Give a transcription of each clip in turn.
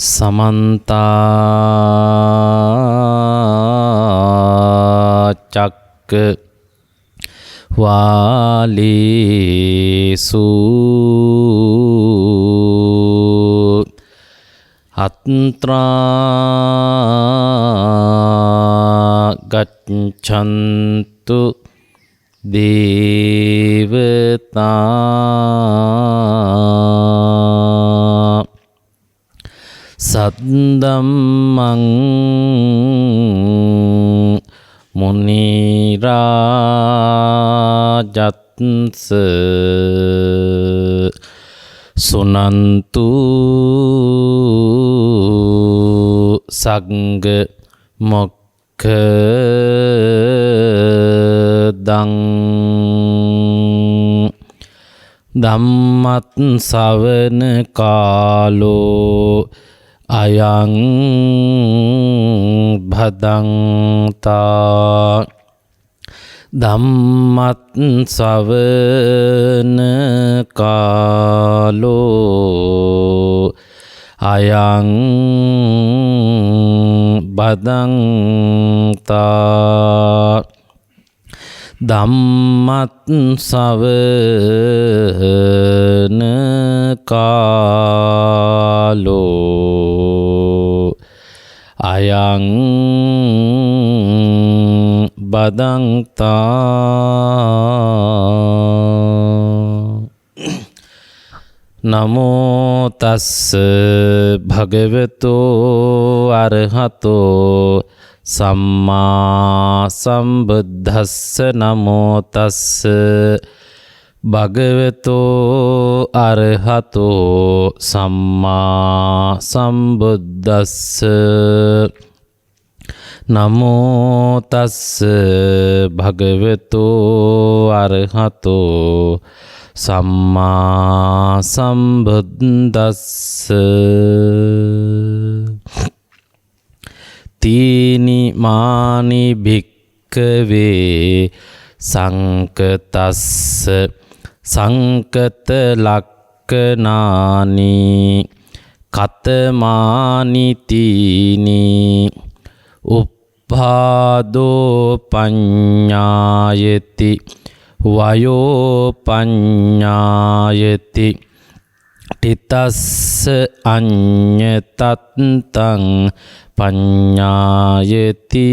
समन्ता चक्रवालेषु अत्रा गच्छन्तु देवता सद्दम्मं मुनिराजत्स सुनन्तु संग मोक्खदं ධම්මත් සවන කාලෝ අයං භදංතා ධම්මත් සවන කාලෝ අයං භදංතා ධම්මත් සවන කාලෝ අයං බදන්තා නමෝ තස්ස භගවතෝ අරහතෝ සම්මා සම්බුද්දස්ස නමෝ තස්ස භගවතෝ අරහතෝ සම්මා සම්බුද්දස්ස නමෝ තස්ස භගවතෝ අරහතෝ සම්මා සම්බුද්දස්ස තීනි මානි භික්ඛවේ සංකතස්ස සංකත ලක්ඛනානි කතමානි තීනි උප්පාදෝ පඤ්ඤායති වයෝ පඤ්ඤායති තිතස්ස අඤ්ඤතත්තං පඤ්ඤායති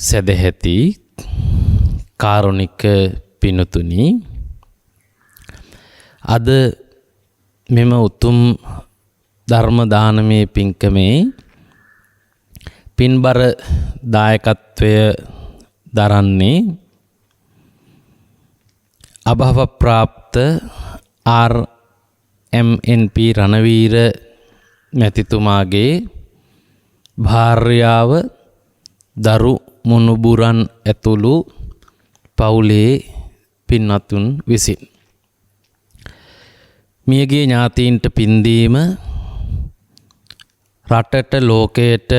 සදහෙති කාරුණික පිනුතුනි අද මෙම උතුම් ධර්ම දානමේ පින්කමේ පින්බර දායකත්වය දරන්නේ අභව ප්‍රාප්ත RMNP රණවීර මැතිතුමාගේ භාර්යාව දරු මුණුබුරන් ඇතුළු පවුලේ පින්වත්තුන් විසින් මියගිය ඥාතීන්ට පින්දීම රටට ලෝකයට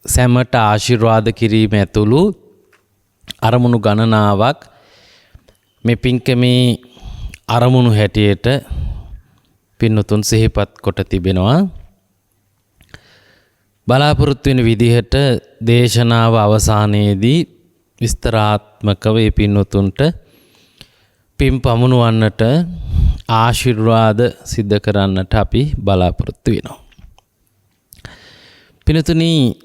සැමට ආශිර්වාද කිරීම ඇතුළු අරමුණු ගණනාවක් මේ පින්කමේ අරමුණු හැටියට පින්වතුන් සිහිපත් කොට තිබෙනවා. බලාපොරොත්තු වෙන විදිහට දේශනාව අවසානයේදී විස්තරාත්මකව මේ පින්වතුන්ට පින් පමුණුවන්නට ආශිර්වාද සිද්ධ කරන්නට අපි බලාපොරොත්තු වෙනවා. පින්වතුනි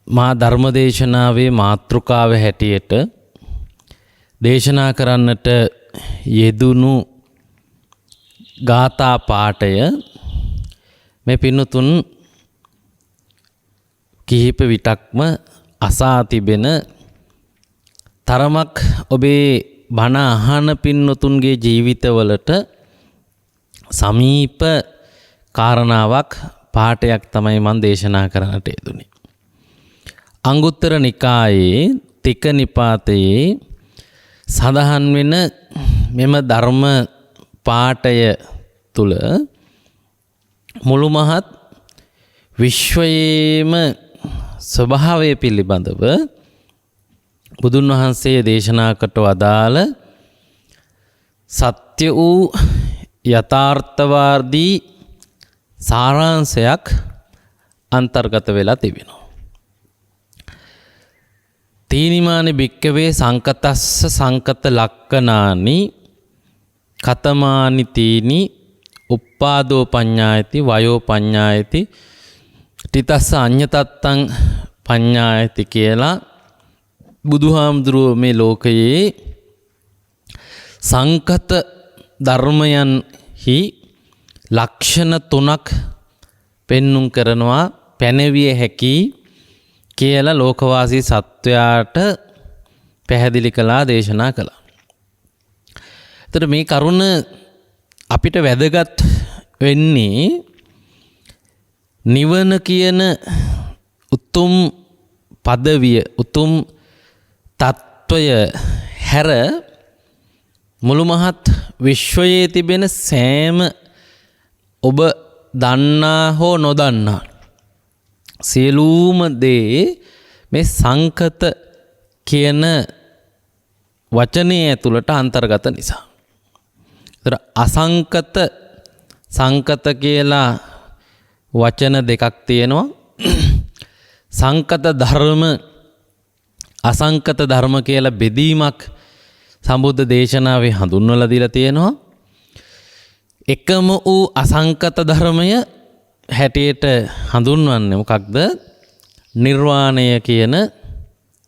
මා ධර්මදේශනාවේ මාතෘකාව හැටියට දේශනා කරන්නට යෙදුණු ගාථා පාඨය මේ පින්වතුන් කිහිප විටක්ම අසා තිබෙන තරමක් ඔබේ බණ අහන පින්වතුන්ගේ ජීවිතවලට සමීප කාරණාවක් පාඨයක් තමයි මම දේශනා කරන්නට යෙදුනේ. අංගුත්තර නිකායේ තික නිපාතයේ සඳහන් වෙන මෙම ධර්ම පාඨය තුල මුළු මහත් විශ්වයේම ස්වභාවය පිළිබඳව බුදුන් වහන්සේ දේශනා කොට වදාළ සත්‍ය වූ යථාර්ථවාදී සාරාංශයක් අන්තර්ගත වෙලා තිබෙනවා. තීනිමානි භික්කවේ සංකතස්ස සංකත ලක්කනානි කතමානි තීනි උප්පාදෝ පඤ්ඤායති වයෝ පඤ්ඤායති තිතස්ස අඤ්ඤතත්තං පඤ්ඤායති කියලා බුදුහාමුදුරුවෝ මේ ලෝකයේ සංකත ධර්මයන්හි ලක්ෂණ 3ක් පෙන්눔 කරනවා පැනවිය හැකි කියලා ලෝකවාසී සත්වයාට පැහැදිලි කළා දේශනා කළා. එතකොට මේ කරුණ අපිට වැදගත් වෙන්නේ නිවන කියන උතුම් පදවිය උතුම් තත්වය හැර මුළු මහත් විශ්වයේ තිබෙන සෑම ඔබ දන්නා හෝ නොදන්නා සියලුම දේ මේ සංකත කියන වචනය ඇතුළට අන්තර්ගත නිසා. ඒතර අසංකත සංකත කියලා වචන දෙකක් තියෙනවා. සංකත ධර්ම අසංකත ධර්ම කියලා බෙදීමක් සම්බුද්ධ දේශනාවේ හඳුන්වලා දීලා තියෙනවා. එකම වූ අසංකත ධර්මය හැටියට හඳුන්වන්නේ මොකක්ද? නිර්වාණය කියන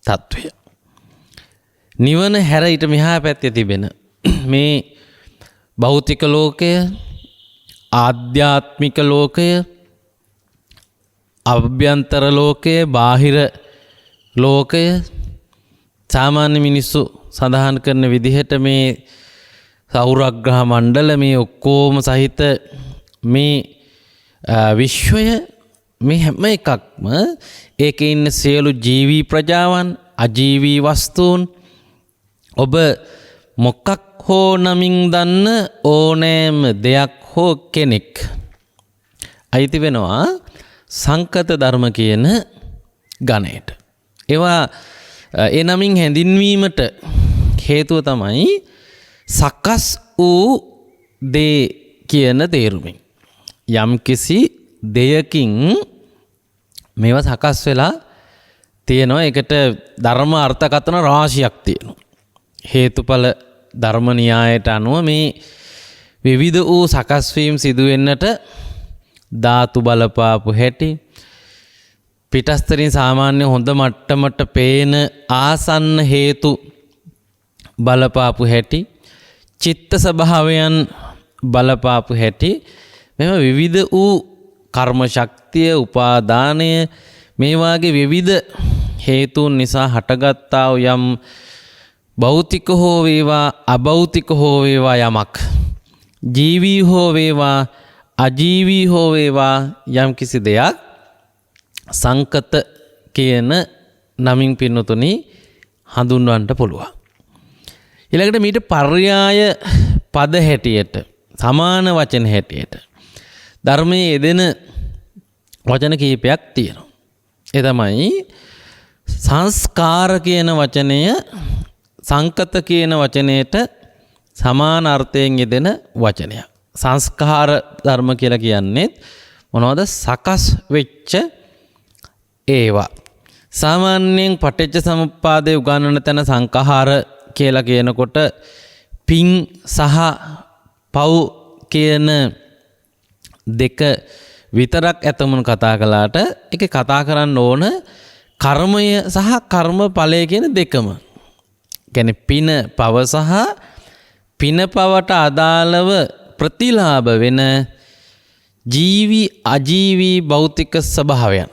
తත්වය. නිවන හැර ඊට මෙහා පැත්තේ තිබෙන මේ භෞතික ලෝකය, ආධ්‍යාත්මික ලෝකය, අභ්‍යන්තර ලෝකය, බාහිර ලෝකය, සාමාන්‍ය මිනිස්සු සඳහන් කරන විදිහට මේ සෞරග්‍රහ මණ්ඩල මේ ඔක්කොම සහිත මේ විශ්වය මේ හැම එකක්ම ඒකේ ඉන්න සියලු ජීවී ප්‍රජාවන් අජීවී වස්තුන් ඔබ මොකක් හෝ නමින් දන්න ඕනෑම දෙයක් හෝ කෙනෙක් අයිති වෙනවා සංකත ධර්ම කියන ගණයට. ඒවා ඒ නමින් හැඳින්වීමට හේතුව තමයි සකස් වූ දේ කියන තේරුමින්. යම්කිසි දෙයකින් මේවා සකස් වෙලා තියෙනවා. ඒකට ධර්ම අර්ථකථන රාශියක් තියෙනවා. හේතුඵල ධර්ම න්‍යායයට අනුව මේ විවිධ වූ සකස් වීම සිදු වෙන්නට ධාතු බලපාපු හැටි, පිටස්තරින් සාමාන්‍ය හොඳ මට්ටමට පේන ආසන්න හේතු බලපාපු හැටි, චිත්ත ස්වභාවයන් බලපාපු හැටි, මෙම විවිධ වූ කර්ම ශක්තිය, උපාදානය මේ වාගේ විවිධ හේතුන් නිසා හටගත්තා වූ යම් භෞතික හෝ වේවා අභෞතික හෝ වේවා යමක්, ජීවී හෝ වේවා අජීවී හෝ වේවා යම් කිසි දෙයක් සංකත කියන නමින් පින්නතුනි හඳුන්වන්නට පුළුවන්. ඊළඟට මීට පර්යාය පද හැටියට සමාන වචන හැටියට ධර්මයේ යෙදෙන වචන කීපයක් තියෙනවා. ඒ තමයි සංස්කාර කියන වචනය සංකත කියන වචනයට සමාන අර්ථයෙන් යෙදෙන වචනයක්. සංස්කාර ධර්ම කියලා කියන්නේ මොනවද? සකස් වෙච්ච ඒවා. සාමාන්‍යයෙන් පටිච්ච සමුප්පාදයේ උගන්වන තැන සංඛාර කියලා කියනකොට පින් සහ පව් කියන දෙක විතරක් ඇතමුණු කතා කළාට ඒක කතා කරන්න ඕන කර්මය සහ කර්මඵලය කියන දෙකම. කියන්නේ පින පව සහ පින පවට අදාළව ප්‍රතිලාභ වෙන ජීවි අජීවී භෞතික ස්වභාවයන්.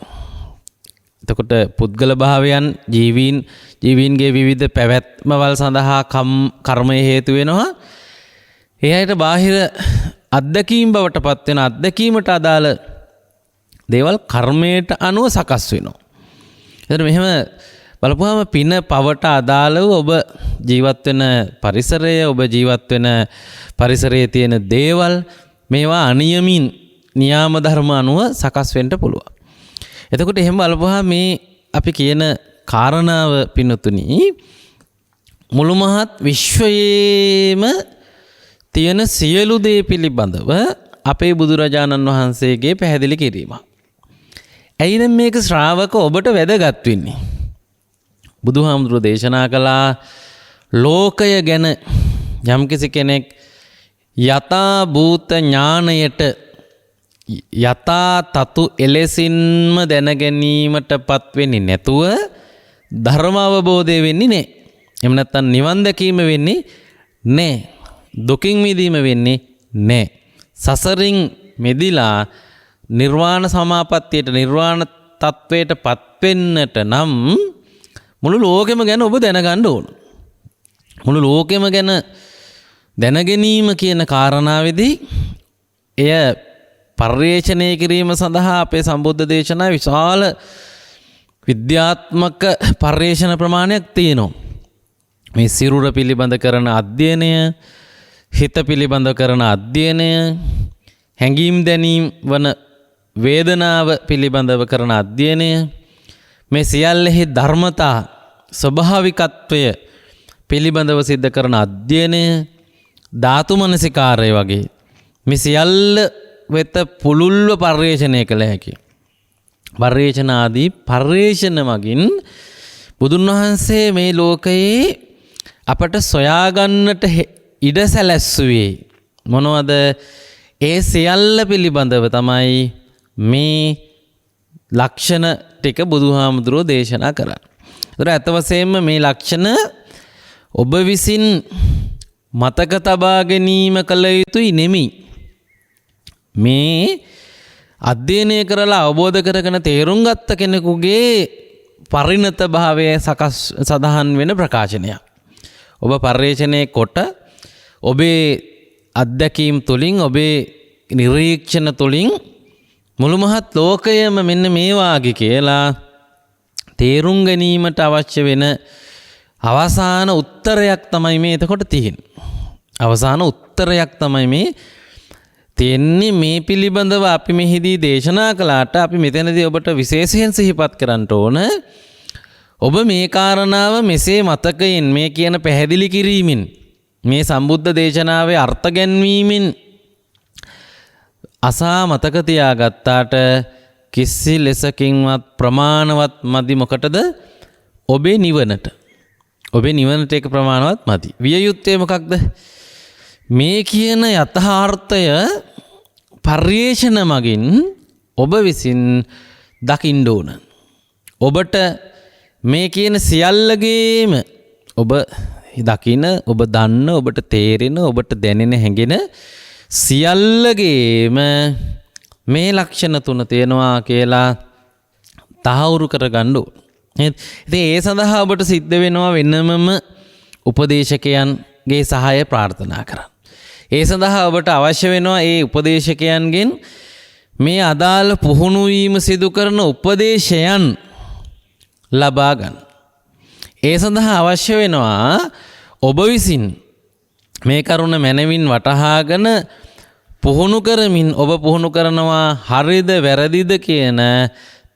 එතකොට පුද්ගල භාවයන් ජීවීන්ගේ විවිධ පැවැත්මවල් සඳහා කර්මය හේතු වෙනවා. ඒ අයට බාහිර අත්දැකීම් බවට පත් වෙන අත්දැකීමට අදාළ දේවල් කර්මයට අනුව සකස් වෙනවා. එතකොට මෙහෙම බලපුවාම පින පවට අදාළව ඔබ ජීවත් වෙන පරිසරය, ඔබ ජීවත් වෙන පරිසරයේ තියෙන දේවල් මේවා අනියමින් නියාම ධර්ම අනුව සකස් වෙන්න පුළුවන්. එතකොට එහෙම බලපුවාම මේ අපි කියන කාරණාව පින්නතුනි මුළු මහත් විශ්වයේම තියෙන සියලු දේ පිළිබඳව අපේ බුදුරජාණන් වහන්සේගේ පැහැදිලි කිරීම. ඇයි දැන් මේක ශ්‍රාවක ඔබට වැදගත් වෙන්නේ? බුදුහාමුදුරුවෝ දේශනා කළා ලෝකය ගැන යම්කිසි කෙනෙක් යථා භූත ඥාණයට යථා තතු එලෙසින්ම දැන ගැනීමටපත් වෙන්නේ නැතුව ධර්ම අවබෝධය වෙන්නේ නැහැ. එහෙම නැත්නම් නිවන් දැකීම වෙන්නේ නැහැ. දුකින් මිදීම වෙන්නේ නැහැ. සසරින් මෙදිලා නිර්වාණ සමාපත්තියට නිර්වාණ තත්වයටපත් වෙන්නට නම් මුළු ලෝකෙම ගැන ඔබ දැනගන්න ඕන. මුළු ලෝකෙම ගැන දැනගැනීම කියන කාරණාවේදී එය පර්යේෂණය කිරීම සඳහා අපේ සම්බුද්ධ දේශනාවේ විශාල විද්‍යාත්මක පර්යේෂණ ප්‍රමාණයක් තියෙනවා. මේ සිරුර පිළිබඳ කරන අධ්‍යයනය, හිත පිළිබඳ කරන අධ්‍යයනය, හැඟීම් දැනීම් වන වේදනාව පිළිබඳව කරන අධ්‍යයනය, මේ සියල්ලෙහි ධර්මතා ස්වභාවිකත්වය පිළිබඳව සිද්ධ කරන අධ්‍යයනය, ධාතු මනසිකාරය වගේ මේ සියල්ල වෙත පුළුල්ව පර්යේෂණය කළ හැකි. පර්යේෂණ ආදී පර්යේෂණ මගින් බුදුන් වහන්සේ මේ ලෝකයේ අපට සොයාගන්නට ඉඩ සැලැස්සුවේ මොනවද? ඒ සියල්ල පිළිබඳව තමයි මේ ලක්ෂණ ටික බුදුහාමුදුරුවෝ දේශනා කරන්නේ. ඒතර අත වශයෙන්ම මේ ලක්ෂණ ඔබ විසින් මතක තබා ගැනීම කළ යුතුයි නෙමෙයි. මේ අධ්‍යයනය කරලා අවබෝධ කරගෙන තේරුම් ගත්ත කෙනෙකුගේ පරිණත භාවය සඳහන් වෙන ප්‍රකාශනයක්. ඔබ පර්යේෂණය කොට ඔබේ අත්දැකීම් තුළින් ඔබේ නිරීක්ෂණ තුළින් මුළු මහත් ලෝකයම මෙන්න මේ වාගේ කියලා තේරුම් ගැනීමට අවශ්‍ය වෙන අවසාන උත්තරයක් තමයි මේ එතකොට තියෙන්නේ. අවසාන උත්තරයක් තමයි මේ තියෙන්නේ. මේ පිළිබඳව අපි මෙහිදී දේශනා කළාට අපි මෙතනදී ඔබට විශේෂයෙන් සිහිපත් කරන්න ඕන. ඔබ මේ කාරණාව මෙසේ මතකයෙන් මේ කියන පැහැදිලි කිරීමෙන් මේ සම්බුද්ධ දේශනාවේ අර්ථ ගැන්වීමෙන් අසා මතක තියාගත්තාට කිසි ලෙසකින්වත් ප්‍රමාණවත් මදි. මොකටද? ඔබේ නිවනට. ඔබේ නිවනට ඒක ප්‍රමාණවත් මදි. විය යුත්තේ මොකක්ද? මේ කියන යථාර්ථය පර්යේෂණ මගින් ඔබ විසින් දකින්න ඕන. ඔබට මේ කියන සියල්ලගේම ඔබ දකින, ඔබ දන්න, ඔබට තේරෙන, ඔබට දැනෙන, හැඟෙන සියල්ලගේම මේ ලක්ෂණ තුන තියෙනවා කියලා තහවුරු කරගන්න ඕන. ඉතින් ඒ සඳහා ඔබට සිද්ධ වෙනවා වෙනමම උපදේශකයන්ගේ සහාය ප්‍රාර්ථනා කරන්න. ඒ සඳහා ඔබට අවශ්‍ය වෙනවා ඒ උපදේශකයන්ගෙන් මේ අදාළ පුහුණු වීම සිදු කරන උපදේශයන් ලබා ගන්න. ඒ සඳහා අවශ්‍ය වෙනවා ඔබ විසින් මේ කරුණ මනවින් වටහාගෙන පුහුණු කරමින් ඔබ පුහුණු කරනවා හරිද වැරදිද කියන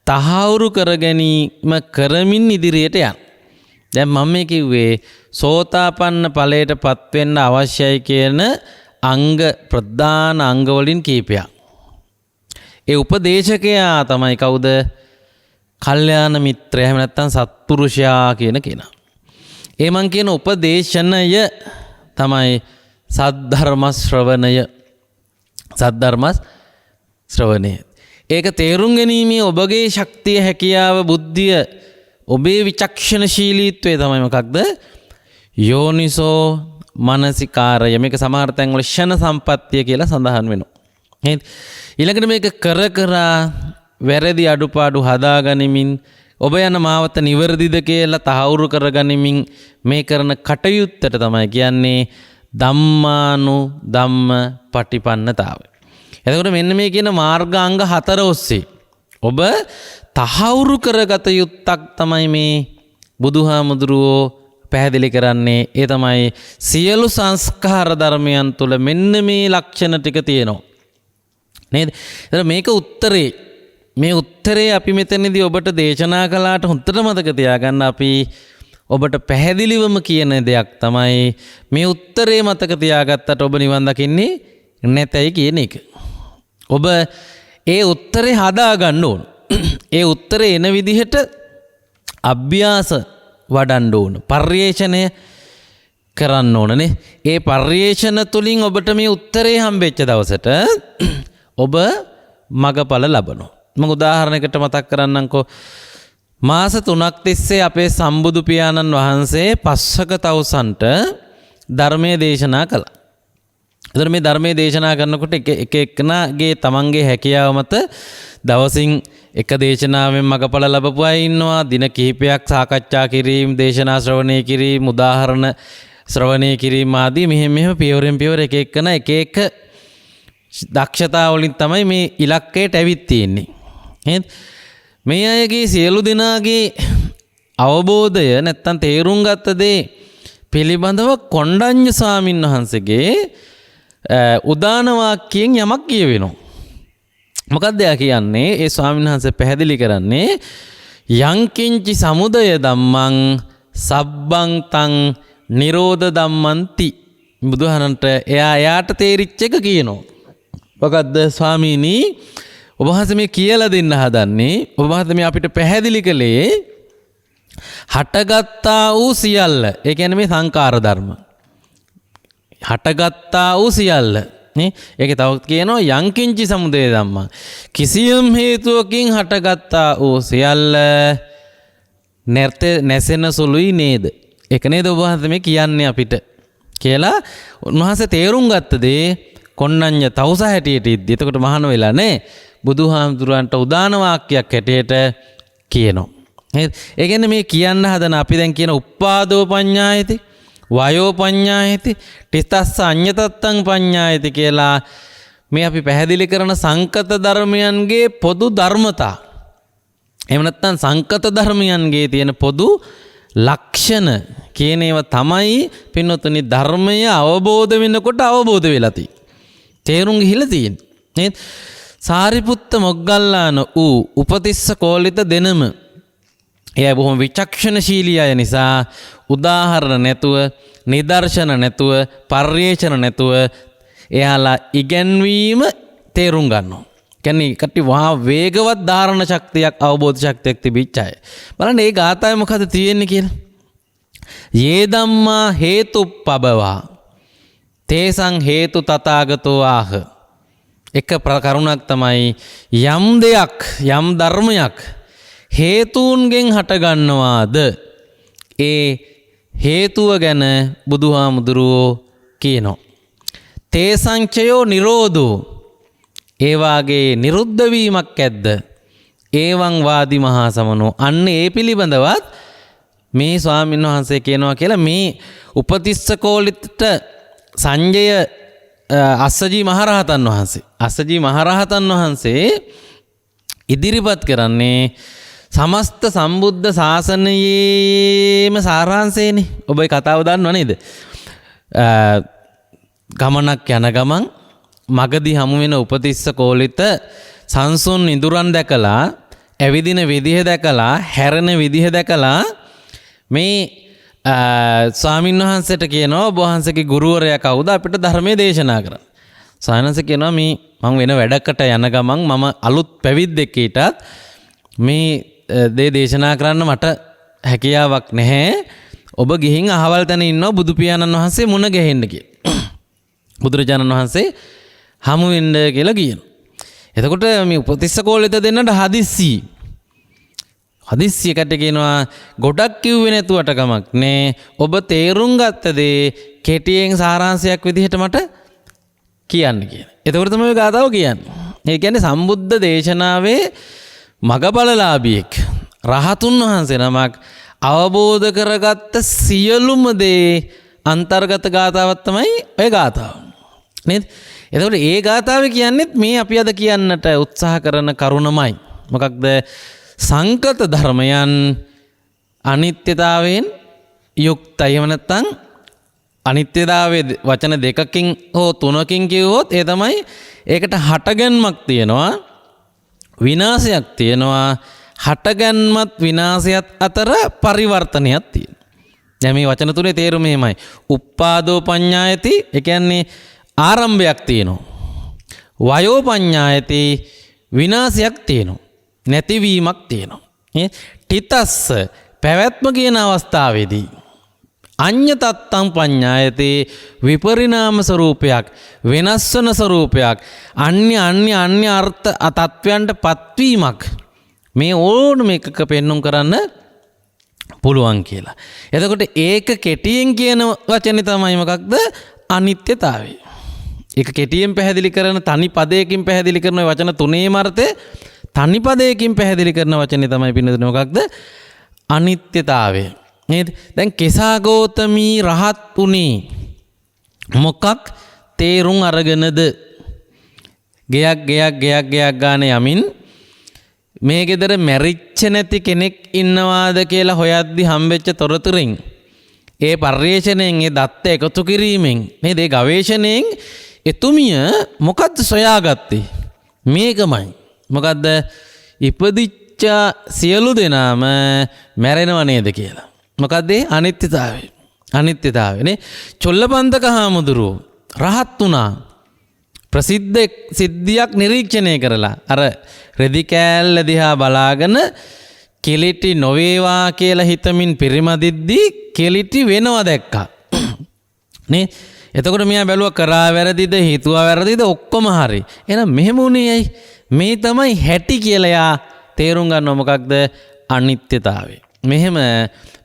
තහවුරු කර ගැනීම කරමින් ඉදිරියට යන්න. දැන් මම මේ කිව්වේ සෝතාපන්න ඵලයටපත් වෙන්න අවශ්‍යයි කියන අංග ප්‍රධාන අංග වලින් කීපයක්. ඒ උපදේශකයා තමයි කවුද? කල්යාණ මිත්‍රයා, එහෙම නැත්නම් සත්පුරුෂයා කියන කෙනා. ඒ මං කියන උපදේශනය තමයි සද්ධර්ම ශ්‍රවණය. සද්ධර්ම ශ්‍රවණය. ඒක තේරුම් ගැනීමේ ඔබගේ ශක්තිය, හැකියාව, බුද්ධිය, ඔබේ විචක්ෂණශීලීත්වය තමයි මොකක්ද? යෝනිසෝ මනසිකාරය. මේක සමහර තැන්වල ෂණ සම්පත්තිය කියලා සඳහන් වෙනවා. නේද? ඊළඟට මේක කර කර වැරදි අඩුපාඩු හදාගනිමින් ඔබ යන මාවත නිවැරදිද කියලා තහවුරු කරගනිමින් මේ කරන කටයුත්තට තමයි කියන්නේ ධම්මානු ධම්ම පටිපන්නතාවය. එතකොට මෙන්න මේ කියන මාර්ගාංග 4 ඔස්සේ ඔබ තහවුරු කරගත යුත්තක් තමයි මේ බුදුහාමුදුරුවෝ පැහැදිලි කරන්නේ. ඒ තමයි සියලු සංස්කාර ධර්මයන් තුළ මෙන්න මේ ලක්ෂණ ටික තියෙනවා. නේද? එතකොට මේක උත්තරේ. මේ උත්තරේ අපි මෙතනදී ඔබට දේශනා කළාට හොඳට මතක තියාගන්න. අපි ඔබට පැහැදිලිවම කියන දෙයක් තමයි මේ උත්තරේ මතක තියාගත්තට ඔබ නිවන් දකින්නේ නැතයි කියන එක. ඔබ ඒ උත්තරේ හදා ගන්න ඕන. ඒ උත්තරේ එන විදිහට අභ්‍යාස වඩන්න ඕන. පර්යේෂණය කරන්න ඕනනේ. ඒ පර්යේෂණ තුලින් ඔබට මේ උත්තරේ හම්බෙච්ච දවසට ඔබ මගඵල ලබනවා. මම උදාහරණයකට මතක් කරන්නම්කෝ. මාස 3ක් තිස්සේ අපේ සම්බුදු පියාණන් වහන්සේ පස්සක තවුසන්ට ධර්මයේ දේශනා කළා. ඒතර මේ ධර්මයේ දේශනා කරනකොට එක එක්කනාගේ තමන්ගේ හැකියාව මත දවසින් එක දේශනාවෙන් මගඵල ලැබපු අය ඉන්නවා. දින කිහිපයක් සාකච්ඡා කිරීම, දේශනා ශ්‍රවණය කිරීම, උදාහරණ ශ්‍රවණය කිරීම ආදී මෙහෙම පියවරෙන් පියවර එක එක්කන එක එක දක්ෂතා වලින් තමයි මේ ඉලක්කයට ඇවිත් තියෙන්නේ. එහෙනම් මේ අයගේ සියලු දෙනාගේ අවබෝධය නැත්තම් තේරුම් ගත්ත දේ පිළිබඳව කොණ්ඩඤ්ඤ ස්වාමීන් වහන්සේගේ උදාන වාක්‍යයෙන් යමක් කියවෙනවා. මොකක්ද එයා කියන්නේ? ඒ ස්වාමීන් වහන්සේ පැහැදිලි කරන්නේ යංකින්චි සමුදය ධම්මං සබ්බං තං නිරෝධ ධම්මන්ති. බුදුහාරන්ට එයාට තේරිච්ච එක කියනවා. මොකද්ද ස්වාමීනි ඔබ වහන්සේ මේ කියලා දෙන්න හදන්නේ? ඔබ වහන්සේ මේ අපිට පැහැදිලි කළේ හටගත්තා වූ සියල්ල. ඒ කියන්නේ මේ සංකාර ධර්ම. හටගත්තා වූ සියල්ල. නේ? ඒකේ තවත් කියනවා යංකින්චි සමුදය ධම්මං. කිසියම් හේතුවකින් හටගත්තා වූ සියල්ල නැසෙන සුළුයි නේද? ඒක නේද ඔබ වහන්සේ මේ කියන්නේ අපිට කියලා උන්වහන්සේ තේරුම් ගත්ත දේ කොණ්ණඤ්ඤ තවුස හැටියට ඉද්දි. එතකොට මහාන වෙලා නේ බුදුහාමුදුරන්ට උදාන වාක්‍යයක් හැටියට කියනවා. ඒ කියන්නේ මේ කියන්න හදන අපි දැන් කියන උප්පාදෝ පඤ්ඤායති, වයෝ පඤ්ඤායති, තිතස්ස අඤ්ඤතත්තං පඤ්ඤායති කියලා මේ අපි පැහැදිලි කරන සංකත ධර්මයන්ගේ පොදු ධර්මතා. එහෙම නැත්නම් සංකත ධර්මයන්ගේ තියෙන පොදු ලක්ෂණ කියන ඒවා තමයි පින්වතුනි ධර්මය අවබෝධ වෙනකොට අවබෝධ වෙලා තියෙන්නේ. තේරුම් ගිහිලා තියෙන්නේ. නේද? සාරිපුත්ත මොග්ගල්ලාන ඌ උපතිස්ස කෝලිත දෙනම එයා බොහොම විචක්ෂණශීලී අය නිසා උදාහරණ නැතුව, නිදර්ශන නැතුව, පර්යේෂණ නැතුව එයාලා ඉගැන්වීම තේරුම් ගන්නවා. කියන්නේ කටි වහා වේගවත් ධාරණ ශක්තියක්, අවබෝධ ශක්තියක් තිබිච්ච අය. බලන්න මේ ගාථාවේ මොකද තියෙන්නේ කියලා. යේ ධම්මා හේතුප්පබවා තේසං හේතු තථාගතෝ ආහ. එක කරුණක් තමයි යම් දෙයක්, යම් ධර්මයක් හේතුන්ගෙන් හටගන්නවාද ඒ හේතුව ගැන බුදුහාමුදුරුවෝ කියනවා. තේසංචයෝ නිරෝධෝ ඒ වාගේ නිරුද්ධ වීමක් ඇද්ද? ඒවං වාදි මහා සමනෝ. අන්න ඒ පිළිබඳවත් මේ ස්වාමීන් වහන්සේ කියනවා කියලා මේ උපතිස්ස කෝලිතට සංජය අස්සජී මහරහතන් වහන්සේ. අස්සජී මහරහතන් වහන්සේ ඉදිරිපත් කරන්නේ සමස්ත සම්බුද්ධ ශාසනයේම සාරාංශයනේ. ඔබ ඒ කතාව දන්නව නේද? ගමනක් යන ගමන් මගදී හමු වෙන උපතිස්ස කෝලිත සංසුන් ඉඳුරන් දැකලා, ඇවිදින විදිහ දැකලා, හැරෙන විදිහ දැකලා මේ ස්වාමීන් වහන්සේට කියනවා ඔබ වහන්සේගේ ගුරුවරයා කවුද අපිට ධර්මයේ දේශනා කරන්න. ස්වාමීන් වහන්සේ කියනවා මේ මම වෙන වැඩකට යන ගමන් මම අලුත් පැවිද්දෙක් ඊටත් මේ දේ දේශනා කරන්න මට හැකියාවක් නැහැ. ඔබ ගිහින් අහවල් තැන ඉන්නවා බුදු පියාණන් වහන්සේ මුණ ගැහෙන්න කියලා. බුදුරජාණන් වහන්සේ හමු වෙන්න කියලා කියනවා. එතකොට මේ උපතිස්ස කෝලිත දෙන්නට හදිස්සියකට කියනවා ගොඩක් කිව්වේ නැතුවට කමක් නෑ. ඔබ තේරුම් ගත්ත දේ කෙටියෙන් සාරාංශයක් විදිහට මට කියන්න කියලා. එතකොට තමයි ගාතාව කියන්නේ. ඒ කියන්නේ සම්බුද්ධ දේශනාවේ මගඵලලාභියෙක් රහතුන් වහන්සේ නමක් අවබෝධ කරගත්ත සියලුම දේ අන්තර්ගත ගාතාවක් තමයි ඔය ගාතාව. නේද? එතකොට ඒ ගාතාවේ කියන්නේත් මේ අපි අද කියන්නට උත්සාහ කරන කරුණමයි. මොකක්ද? සංකත ධර්මයන් අනිත්‍යතාවයෙන් යුක්තයි. එහෙම නැත්නම් අනිත්‍යතාවයේ වචන දෙකකින් හෝ තුනකින් කිව්වොත් ඒ තමයි ඒකට හටගැන්මක් තියෙනවා, විනාශයක් තියෙනවා. හටගැන්මත් විනාශයත් අතර පරිවර්තනයක් තියෙනවා. දැන් මේ වචන තුනේ තේරුම එහෙමයි. උප්පාදෝ පඤ්ඤායති ඒ කියන්නේ ආරම්භයක් තියෙනවා. වයෝ පඤ්ඤායති විනාශයක් තියෙනවා. නැතිවීමක් තියෙනවා. තිතස්ස පැවැත්ම කියන අවස්ථාවේදී අඤ්ඤ තත්තං පඤ්ඤායති විපරිණාම ස්වરૂපයක් වෙනස් වන ස්වરૂපයක් අන්‍ය අර්ථ තත්වයන්ට පත්වීමක් මේ ඕනම එකක පෙන්눔 කරන්න පුළුවන් කියලා. එතකොට ඒක කෙටියෙන් කියන වචනේ තමයි මොකක්ද? අනිත්‍යතාවය. ඒක කෙටියෙන් පැහැදිලි කරන තනි පදයකින් පැහැදිලි කරන වචන තුනේම අර්ථය තනි පදයකින් පැහැදිලි කරන වචනේ තමයි පින්නදුනේ මොකක්ද? අනිත්‍යතාවය. නේද? දැන් කෙසා ගෞතමී රහත් උනේ මොකක් තේරුම් අරගෙනද? ගයක් ගාන යමින් මේ ගෙදර මැරිච්ච නැති කෙනෙක් ඉන්නවාද කියලා හොයද්දි හම්බෙච්ච තොරතුරින් ඒ පර්යේෂණයෙන් ඒ දත්ත එකතු කිරීමෙන් නේද? ඒ ගවේෂණයෙන් එතුමිය මොකද්ද සොයාගත්තේ? මේකමයි. මොකද්ද? ඉපදිච්ච සියලු දෙනාම මැරෙනව නේද කියලා. මොකද්ද? අනිත්‍යතාවය. අනිත්‍යතාවය නේ. චොල්ලපන්තක හාමුදුරුවෝ රහත් වුණා. ප්‍රසිද්ධ සිද්ධියක් නිරීක්ෂණය කරලා අර රෙදි කෑල්ල දිහා බලාගෙන කෙලිටි නොවේවා කියලා හිතමින් පිරිමදිද්දී කෙලිටි වෙනවා දැක්කා. නේ? එතකොට මෙයා බැලුවා කරා වැරදිද හිතුවා වැරදිද ඔක්කොම හරි. එහෙනම් මෙහෙම උනේ ඇයි? මේ තමයි හැටි කියලා යා තේරුම් ගන්නව මොකක්ද? අනිත්‍යතාවය. මෙහෙම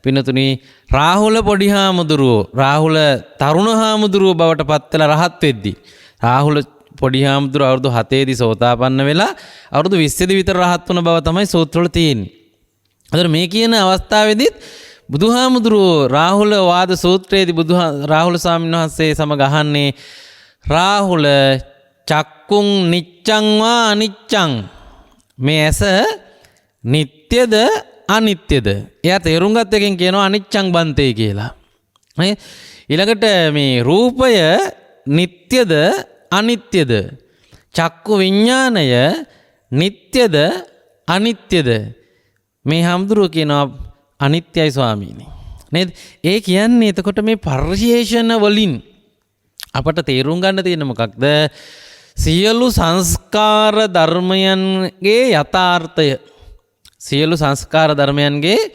පින්නතුනි රාහුල පොඩි හාමුදුරුවෝ රාහුල තරුණ හාමුදුරුවෝ බවට පත් වෙලා රහත් වෙද්දී රාහුල පොඩි හාමුදුරුවෝ අවුරුදු 7 දී සෝතාපන්න වෙලා අවුරුදු 20 දී විතර රහත් වුණ බව තමයි සූත්‍රවල තියෙන්නේ. අතන මේ කියන අවස්ථාවේදීත් බුදුහාමුදුරුවෝ රාහුල වාද සූත්‍රයේදී රාහුල ස්වාමීන් වහන්සේ සමග අහන්නේ රාහුල චක්කුං නිච්ඡං වා අනිච්ඡං මේ ඇස නිට්ටයද අනිත්‍යද? එයා තේරුම් ගත්ත එකෙන් කියනවා අනිච්ඡං බන්තේ කියලා. නේ? ඊළඟට මේ රූපය නිට්ටයද අනිත්‍යද? චක්කු විඥානය නිට්ටයද අනිත්‍යද? මේ හාමුදුරුවෝ කියනවා අනිත්‍යයි ස්වාමීනි. නේද? ඒ කියන්නේ එතකොට මේ පරිශේෂණ වලින් අපට තේරුම් ගන්න තියෙන මොකක්ද? සියලු සංස්කාර ධර්මයන්ගේ යථාර්ථය. සියලු සංස්කාර ධර්මයන්ගේ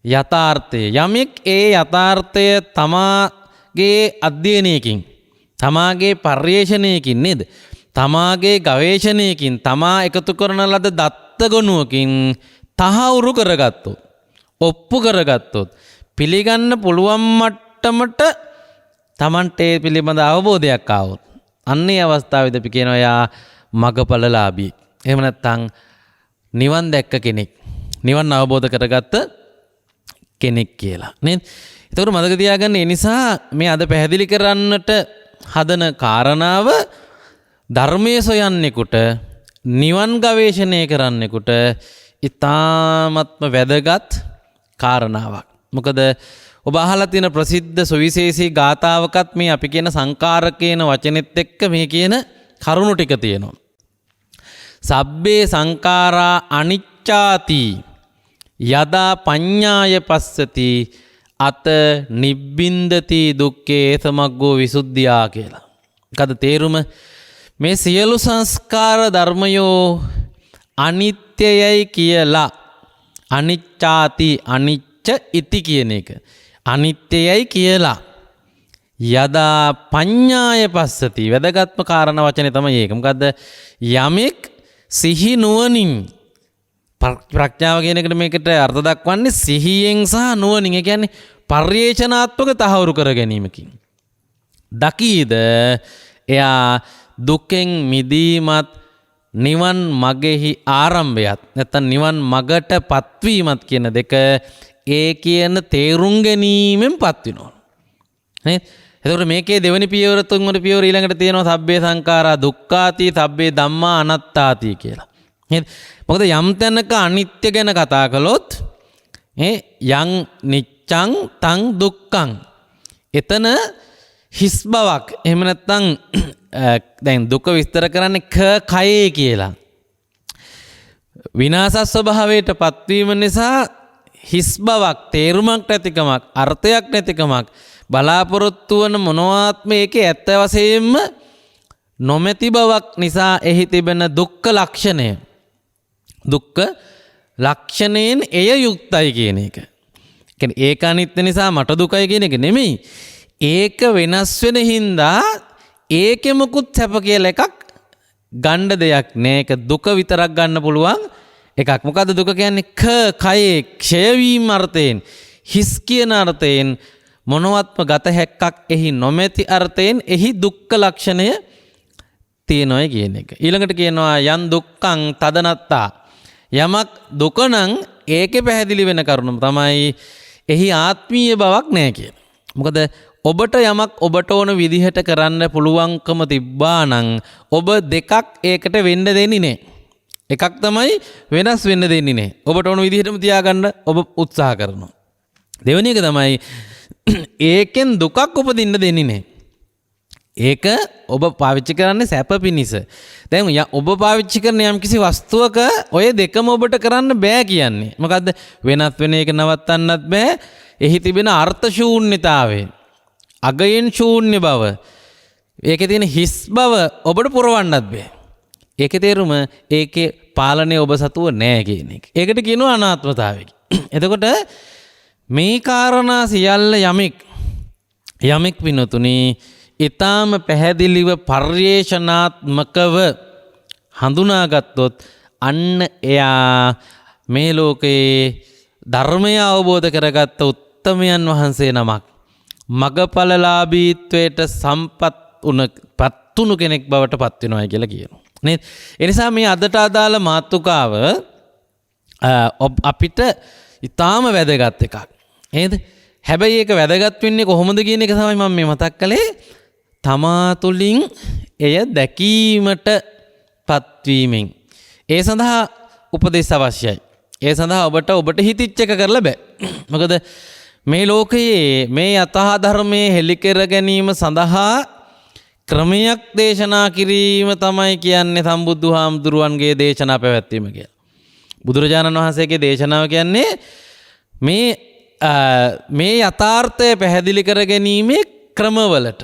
යථාර්ථය. යමෙක් ඒ යථාර්ථය තමාගේ අධ්‍යයනයකින් තමාගේ පර්යේෂණයකින් නේද? තමාගේ ගවේෂණයකින් තමා එකතු කරන ලද දත්ත ගොනුවකින් තහවුරු කරගත්තොත් ඔප්පු කරගත්තොත් පිළිගන්න පුළුවන් මට්ටමට තමන්ට ඒ පිළිබඳ අවබෝධයක් ආවොත් අන්නේ අවස්ථාවේදී අපි කියනවා යා මගපලලාභී. එහෙම නැත්නම් නිවන් දැක්ක කෙනෙක්. නිවන් අවබෝධ කරගත්ත කෙනෙක් කියලා. නේද? එතකොට මතක තියාගන්න ඒ නිසා මේ අද පැහැදිලි කරන්නට හදන කාරණාව ධර්මයේ සොයන්නෙකුට නිවන් ගවේෂණය කරන්නෙකුට ඉතාමත්ම වැදගත් කාරණාවක්. මොකද ඔබ අහලා තියෙන ප්‍රසිද්ධ සුවිශේෂී ගාථාවකත් මේ අපි කියන සංකාර කියන වචනෙත් එක්ක මේ කියන කරුණු ටික තියෙනවා. සබ්බේ සංකාරා අනිච්චාති යදා පඤ්ඤාය පස්සති අත නිබ්බින්දති දුක්ඛේ සමග්ගෝ විසුද්ධියා කියලා. මොකද තේරුම? මේ සියලු සංස්කාර ධර්මයෝ අනිත්‍යයයි කියලා අනිච්චාති අනිච්ච ඉති කියන එක අනිත්‍යයයි කියලා යදා පඤ්ඤාය පස්සති වැදගත්ම කාරණා වචනේ තමයි ඒක. මොකද්ද? යමෙක් සිහි නුවණින් ප්‍රඥාව කියන එකට මේකට අර්ථ දක්වන්නේ සිහියෙන් සහ නුවණින්. ඒ කියන්නේ පර්යේෂණාත්මක තහවුරු කර ගැනීමකින් දකීද එයා දුකෙන් මිදීමත් නිවන් මගෙහි ආරම්භයත් නැත්නම් නිවන් මගට පත්වීමත් කියන දෙක ඒ කියන තේරුම් ගැනීමෙන් පත් වෙනවා. නේද? එතකොට මේකේ දෙවෙනි පියවර තුන්වෙනි පියවර ඊළඟට තියෙනවා සබ්බේ සංඛාරා දුක්ඛාති සබ්බේ ධම්මා අනාත්තාති කියලා. නේද? මොකද යම් තැනක අනිත්‍ය ගැන කතා කළොත් යං නිච්ඡං තං දුක්ඛං එතන හිස් බවක් එහෙම නැත්නම් දැන් දුක විස්තර කරන්නේ කයේ කියලා. විනාශ ස්වභාවයට පත්වීම නිසා හිස් බවක්, තේරුමක් නැතිකමක්, අර්ථයක් නැතිකමක්, බලාපොරොත්තු වන මොනවාත්ම ඒකේ ඇත්ත වශයෙන්ම නොමැති බවක් නිසා එහි තිබෙන දුක්ඛ ලක්ෂණය. දුක්ඛ ලක්ෂණයෙන් එය යුක්තයි කියන එක. කියන්නේ ඒක අනිත්‍ය නිසා මට දුකයි කියන එක නෙමෙයි. ඒක වෙනස් වෙන හින්දා ඒකෙ මුකුත් සැප කියලා එකක් ගන්න දෙයක් නෑ. ඒක දුක විතරක් ගන්න පුළුවන් එකක්. මොකද්ද දුක කියන්නේ? කයේ ක්ෂය වීම අර්ථයෙන්, හිස් කියන අර්ථයෙන්, මොනවත්ම ගත හැක්කක් එහි නොමැති අර්ථයෙන් එහි දුක්ඛ ලක්ෂණය තියෙනවා කියන එක. ඊළඟට කියනවා යන් දුක්ඛං තදනත්තා. යමක් දුක නම් ඒකේ පැහැදිලි වෙන කරුණ තමයි එහි ආත්මීය බවක් නැහැ කියන. මොකද ඔබට යමක් ඔබට ඕන විදිහට කරන්න පුළුවන්කම තිබ්බා නම් ඔබ දෙකක් ඒකට වෙන්න දෙන්නේ නැහැ. එකක් තමයි වෙනස් වෙන්න දෙන්නේ නැහැ. ඔබට ඕන විදිහටම තියාගන්න ඔබ උත්සාහ කරනවා. දෙවෙනි එක තමයි ඒකෙන් දුකක් උපදින්න දෙන්නේ නැහැ. ඒක ඔබ පාවිච්චි කරන්නේ සැප පිණිස. දැන් ඔබ පාවිච්චි කරන යම් කිසි වස්තුවක ඔය දෙකම ඔබට කරන්න බෑ කියන්නේ. මොකද්ද? වෙනත් වෙන එක නවත්තන්නත් බෑ. එහි තිබෙන අර්ථ ශූන්‍යතාවය, අගයෙන් ශූන්‍ය බව, ඒකේ තියෙන හිස් බව ඔබට පුරවන්නත් බෑ. ඒකේ තේරුම ඒකේ පාලනය ඔබ සතුව නෑ කියන එක. ඒකට කියනවා අනාත්මතාවය. එතකොට මේ කාරණා සියල්ල යමෙක් විනතුනි ඊටාම පැහැදිලිව පර්යේෂණාත්මකව හඳුනාගත්තොත් අන්න එයා මේ ලෝකයේ ධර්මය අවබෝධ කරගත්ත උත්තමයන් වහන්සේ නමක්, මගඵලලාභීත්වයට පත්තුණු කෙනෙක් බවට පත් වෙනවා කියලා කියනවා. නේද? ඒ නිසා මේ අදට අදාළ මාතෘකාව අපිට ඊටාම වැදගත් එකක්. නේද? හැබැයි ඒක වැදගත් වෙන්නේ කොහොමද කියන එක තමයි මම මේ මතක් කළේ. තමා තුළින් එය දැකීමට පත්වීමෙන්. ඒ සඳහා උපදෙස් අවශ්‍යයි. ඒ සඳහා ඔබට හිතිච්ච එක කරලා බෑ. මොකද මේ ලෝකයේ මේ යථා ධර්මයේ හෙළිකර ගැනීම සඳහා ක්‍රමයක් දේශනා කිරීම තමයි කියන්නේ සම්බුදු හාමුදුරුවන්ගේ දේශනා පැවැත්වීම කියලා. බුදුරජාණන් වහන්සේගේ දේශනාව කියන්නේ මේ යථාර්ථය පැහැදිලි කර ගැනීමේ ක්‍රමවලට,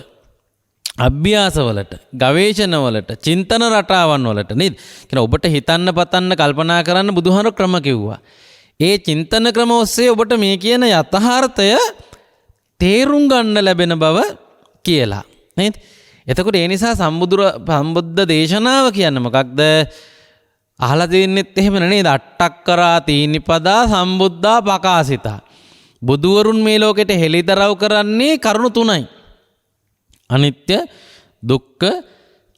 අභ්‍යාසවලට, ගවේෂණවලට, චින්තන රටාවන් වලට නේද? කියන ඔබට හිතන්න, පතන්න, කල්පනා කරන්න බුදුහාර ක්‍රම කිව්වා. ඒ චින්තන ක්‍රම ඔස්සේ ඔබට මේ කියන යථාර්ථය තේරුම් ගන්න ලැබෙන බව කියලා. නේද? එතකොට ඒ නිසා සම්බුද්ධ දේශනාව කියන්නේ මොකක්ද? අහලා තියෙන්නෙත් එහෙම නේද? අට්ඨක්කරා තීනිපදා සම්බුද්ධා පකාසිතා. බුදුවරුන් මේ ලෝකෙට හෙළිදරව් කරන්නේ කරුණු තුනයි. අනිත්‍ය, දුක්ඛ,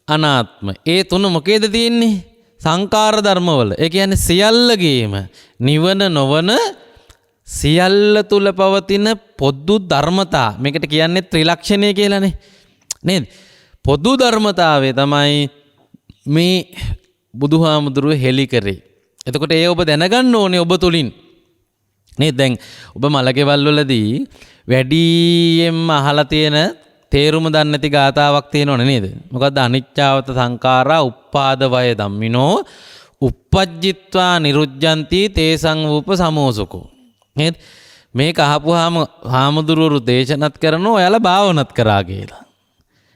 අනාත්ම. ඒ තුන මොකේද තියෙන්නේ? සංකාර ධර්මවල. ඒ කියන්නේ සියල්ලගේම නිවන නොවන සියල්ල තුල පවතින පොදු ධර්මතා. මේකට කියන්නේ ත්‍රිලක්ෂණය කියලානේ. නේද? පොදු ධර්මතාවය තමයි මේ බුදුහාමුදුරුවෝ හෙළි කරේ. එතකොට ඒ ඔබ දැනගන්න ඕනේ ඔබ තුලින්. නේද? දැන් ඔබ මලකෙවල් වලදී වැඩියෙන්ම අහලා තියෙන තේරුම දන්නේ නැති ගාතාවක් තියෙනවනේ නේද? මොකද්ද? අනිච්චාවත සංඛාරා උප්පාද වය ධම්මිනෝ uppajjitva niruddhanti තේසං වූප සමෝසකෝ. නේද? මේක අහපුවාම හාමුදුරුවෝ දේශනත් කරනවා ඔයාලා භාවනත් කරා කියලා.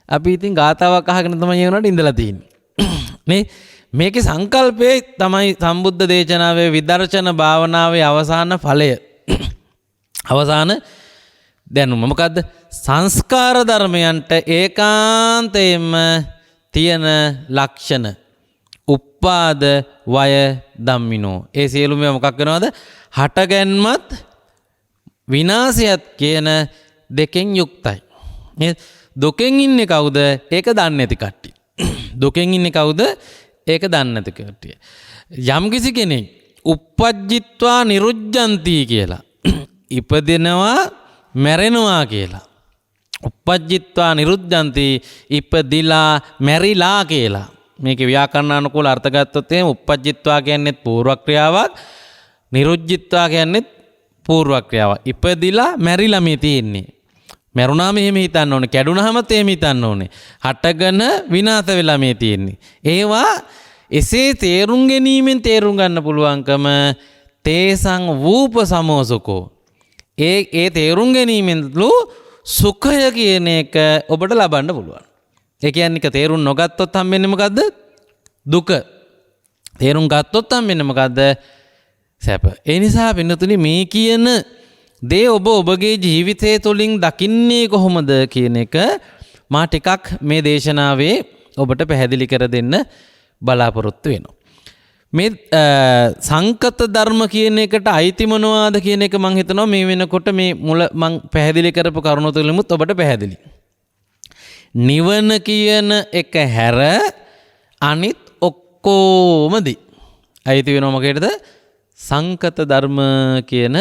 අපි ඉතින් ගාතාවක් අහගෙන තමයි ඒ වුණාට ඉඳලා තියෙන්නේ. නේ? මේකේ සංකල්පයේ තමයි සම්බුද්ධ දේශනාවේ විදර්ශන භාවනාවේ අවසාන ඵලය. අවසාන දැනුම මොකද්ද? සංස්කාර ධර්මයන්ට ඒකාන්තයෙන්ම තියෙන ලක්ෂණ. උප්පාද වය ධම්මිනෝ. ඒ සියලුම මොකක් වෙනවද? හටගැන්මත් විනාශයත් කියන දෙකෙන් යුක්තයි. නේද? දුකෙන් ඉන්නේ කවුද? ඒක දන්නේ නැති කට්ටිය. දුකෙන් ඉන්නේ කවුද? ඒක දන්නේ නැති කට්ටිය. යම්කිසි කෙනෙක් uppajjitva niruddhanti කියලා ඉපදෙනවා මැරෙනවා කියලා. uppajjitva niruddhanti ඉපදිලා මැරිලා කියලා. මේකේ ව්‍යාකරණානුකූල අර්ථ ගත්තොත් එහෙම uppajjitva කියන්නේත් පූර්ව ක්‍රියාවක්, niruddhitva කියන්නේත් පූර්ව ක්‍රියාවක්. ඉපදිලා මැරිලා මේ තියෙන්නේ. මැරුණාම එහෙම හිතන්න ඕනේ, කැඩුනහමත් එහෙම හිතන්න ඕනේ. හටගෙන විනාශ වෙලා මේ තියෙන්නේ. ඒවා එසේ තේරුම් ගැනීමෙන් තේරුම් ගන්න පුළුවන්කම තේසං වූප සමෝසුකෝ. ඒ තේරුම් ගැනීමෙන්ලු සුඛය කියන එක ඔබට ලබන්න පුළුවන්. ඒ කියන්නේ එක තේරුම් නොගත්තොත් හම්බෙන්නේ මොකද්ද? දුක. තේරුම් ගත්තොත් හම්බෙන්නේ මොකද්ද? සැප. ඒ නිසා පින්නතුනි මේ කියන දේ ඔබ ඔබගේ ජීවිතය තුළින් දකින්නේ කොහොමද කියන එක මා ටිකක් මේ දේශනාවේ ඔබට පැහැදිලි කර දෙන්න බලාපොරොත්තු වෙනවා. මේ සංකත ධර්ම කියන එකට අයිති මොනවාද කියන එක මම හිතනවා මේ වෙනකොට මේ මුල මම පැහැදිලි කරපු කරුණු තුලිමුත් ඔබට පැහැදිලි. නිවන කියන එක හැර අනිත් ඔක්කොමදී අයිති වෙනවා මොකේද? සංකත ධර්ම කියන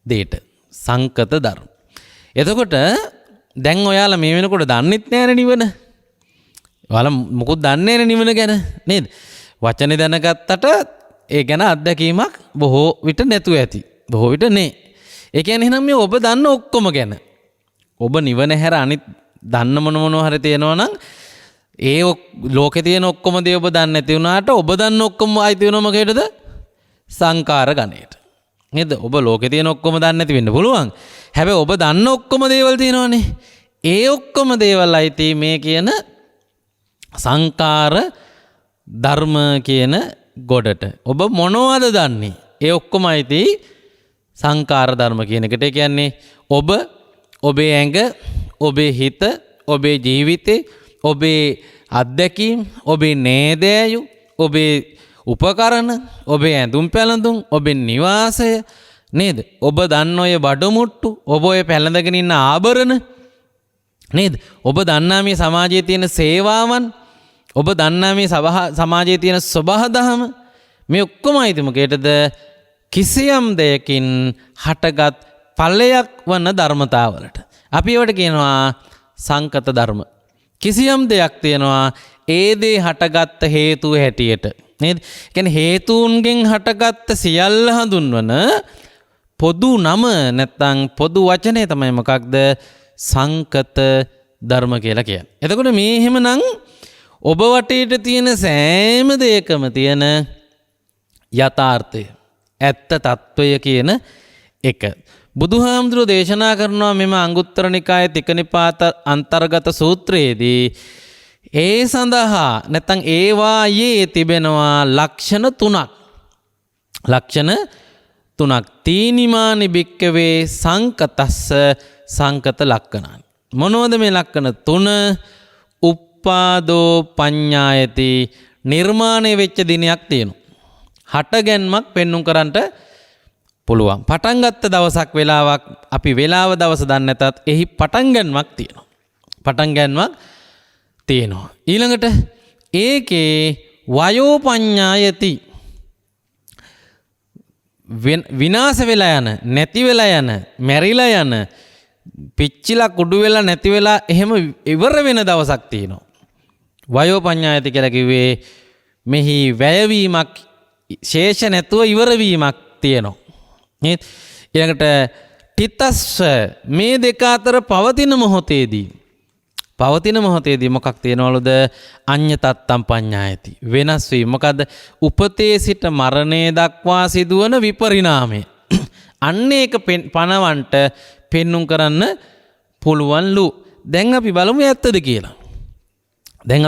දෙයට. සංකත ධර්ම. එතකොට දැන් ඔයාලා මේ වෙනකොට දන්නෙත් නෑනේ නිවන. ඔයාලා මොකොත් දන්නේ නෑනේ නිවන ගැන නේද? වචනේ දැනගත්තට ඒ ගැන අත්දැකීමක් බොහෝ විට නැතුව ඇති. බොහෝ විට නේ. ඒ කියන්නේ එහෙනම් මේ ඔබ දන්න ඔක්කොම ගැන. ඔබ නිවන හැර අනිත් දන්න මොනවා හරි තියෙනවා නම් ඒ ලෝකේ තියෙන ඔක්කොම දේ ඔබ දන්නේ නැති වුණාට ඔබ දන්න ඔක්කොම ආයිති වෙනව මොකේද? සංකාර ගණයට. නේද? ඔබ ලෝකේ තියෙන ඔක්කොම දන්නේ නැති වෙන්න පුළුවන්. හැබැයි ඔබ දන්න ඔක්කොම දේවල් තියෙනවනේ. ඒ ඔක්කොම දේවල් අයිති මේ කියන සංකාර ධර්ම කියන ගොඩට. ඔබ මොනවද දන්නේ? ඒ ඔක්කොම අයිති සංකාර ධර්ම කියන එකට. ඒ කියන්නේ ඔබ, ඔබේ ඇඟ, ඔබේ හිත, ඔබේ ජීවිතේ, ඔබේ අත්දැකීම්, ඔබේ නේදෑයු, ඔබේ උපකරණ, ඔබේ ඇඳුම් පැළඳුම්, ඔබේ නිවාසය නේද? ඔබ දන්න ඔය බඩමුට්ටු, ඔබ ඔය පැළඳගෙන ඉන්න ආභරණ නේද? ඔබ දන්නා මේ සමාජයේ තියෙන සේවාවන්, ඔබ දන්නා මේ සමාජයේ තියෙන ස්වභාවදහම මේ ඔක්කොම අයිති මොකේද? කිසියම් දෙයකින් හටගත් ඵලයක් වන ධර්මතාවලට. අපි ඒවට කියනවා සංකත ධර්ම. කිසියම් දෙයක් තියෙනවා ඒ දේ හටගත් හේතුව හැටියට නේද? කියන්නේ හේතුන්ගෙන් හටගත් සියල්ල හඳුන්වන පොදු නම නැත්නම් පොදු වචනේ තමයි මොකක්ද? සංකත ධර්ම කියලා කියන්නේ. එතකොට මේ එහෙමනම් ඔබ වටේට තියෙන සෑම දෙයකම තියෙන යථාර්ථය, ඇත්ත తত্ত্বය කියන එක. බුදුහාමුදුරුවෝ දේශනා කරනවා මෙම අංගුත්තර නිකායේ තික නිපාත අන්තර්ගත සූත්‍රයේදී ඒ සඳහා නැත්නම් ඒවායේ තිබෙනවා ලක්ෂණ තුනක්. ලක්ෂණ තුනක්. තීනිමානි භික්කවේ සංකතස්ස සංකත ලක්ෂණානි. මොනවද මේ ලක්ෂණ තුන? උප්පාදෝ පඤ්ඤායති. නිර්මාණය වෙච්ච දිනයක් තියෙනවා. හටගැන්මක් පෙන්눔 කරන්නට පුළුවන්. පටන් ගත්ත දවසක් වෙලාවක් අපි වෙලාව දවස දන්නේ නැතත් එහි පටන් ගැනීමක් තියෙනවා. පටන් ගැනීමක් තියෙනවා. ඊළඟට ඒකේ වයෝ පඤ්ඤායති. විනාශ වෙලා යන, නැති වෙලා යන, මැරිලා යන, පිච්චිලා කුඩු වෙලා නැති වෙලා එහෙම ඉවර වෙන දවසක් තියෙනවා. වයෝ පඤ්ඤායති කියලා කිව්වේ මෙහි වැයවීමක් ශේෂ නැතුව ඉවර වීමක් තියෙනවා. නේද? ඊළඟට තිතස්ස මේ දෙක අතර පවතින මොහොතේදී මොකක් තියනවලුද? අඤ්ඤ තත්තම් පඤ්ඤායති. වෙනස් වීම. මොකද්ද? උපතේ සිට මරණය දක්වා සිදුවන විපරිණාමය. අන්න ඒක පණවන්ට පෙන්눔 කරන්න පුළුවන්ලු. දැන් අපි බලමු ඇත්තද කියලා. දැන්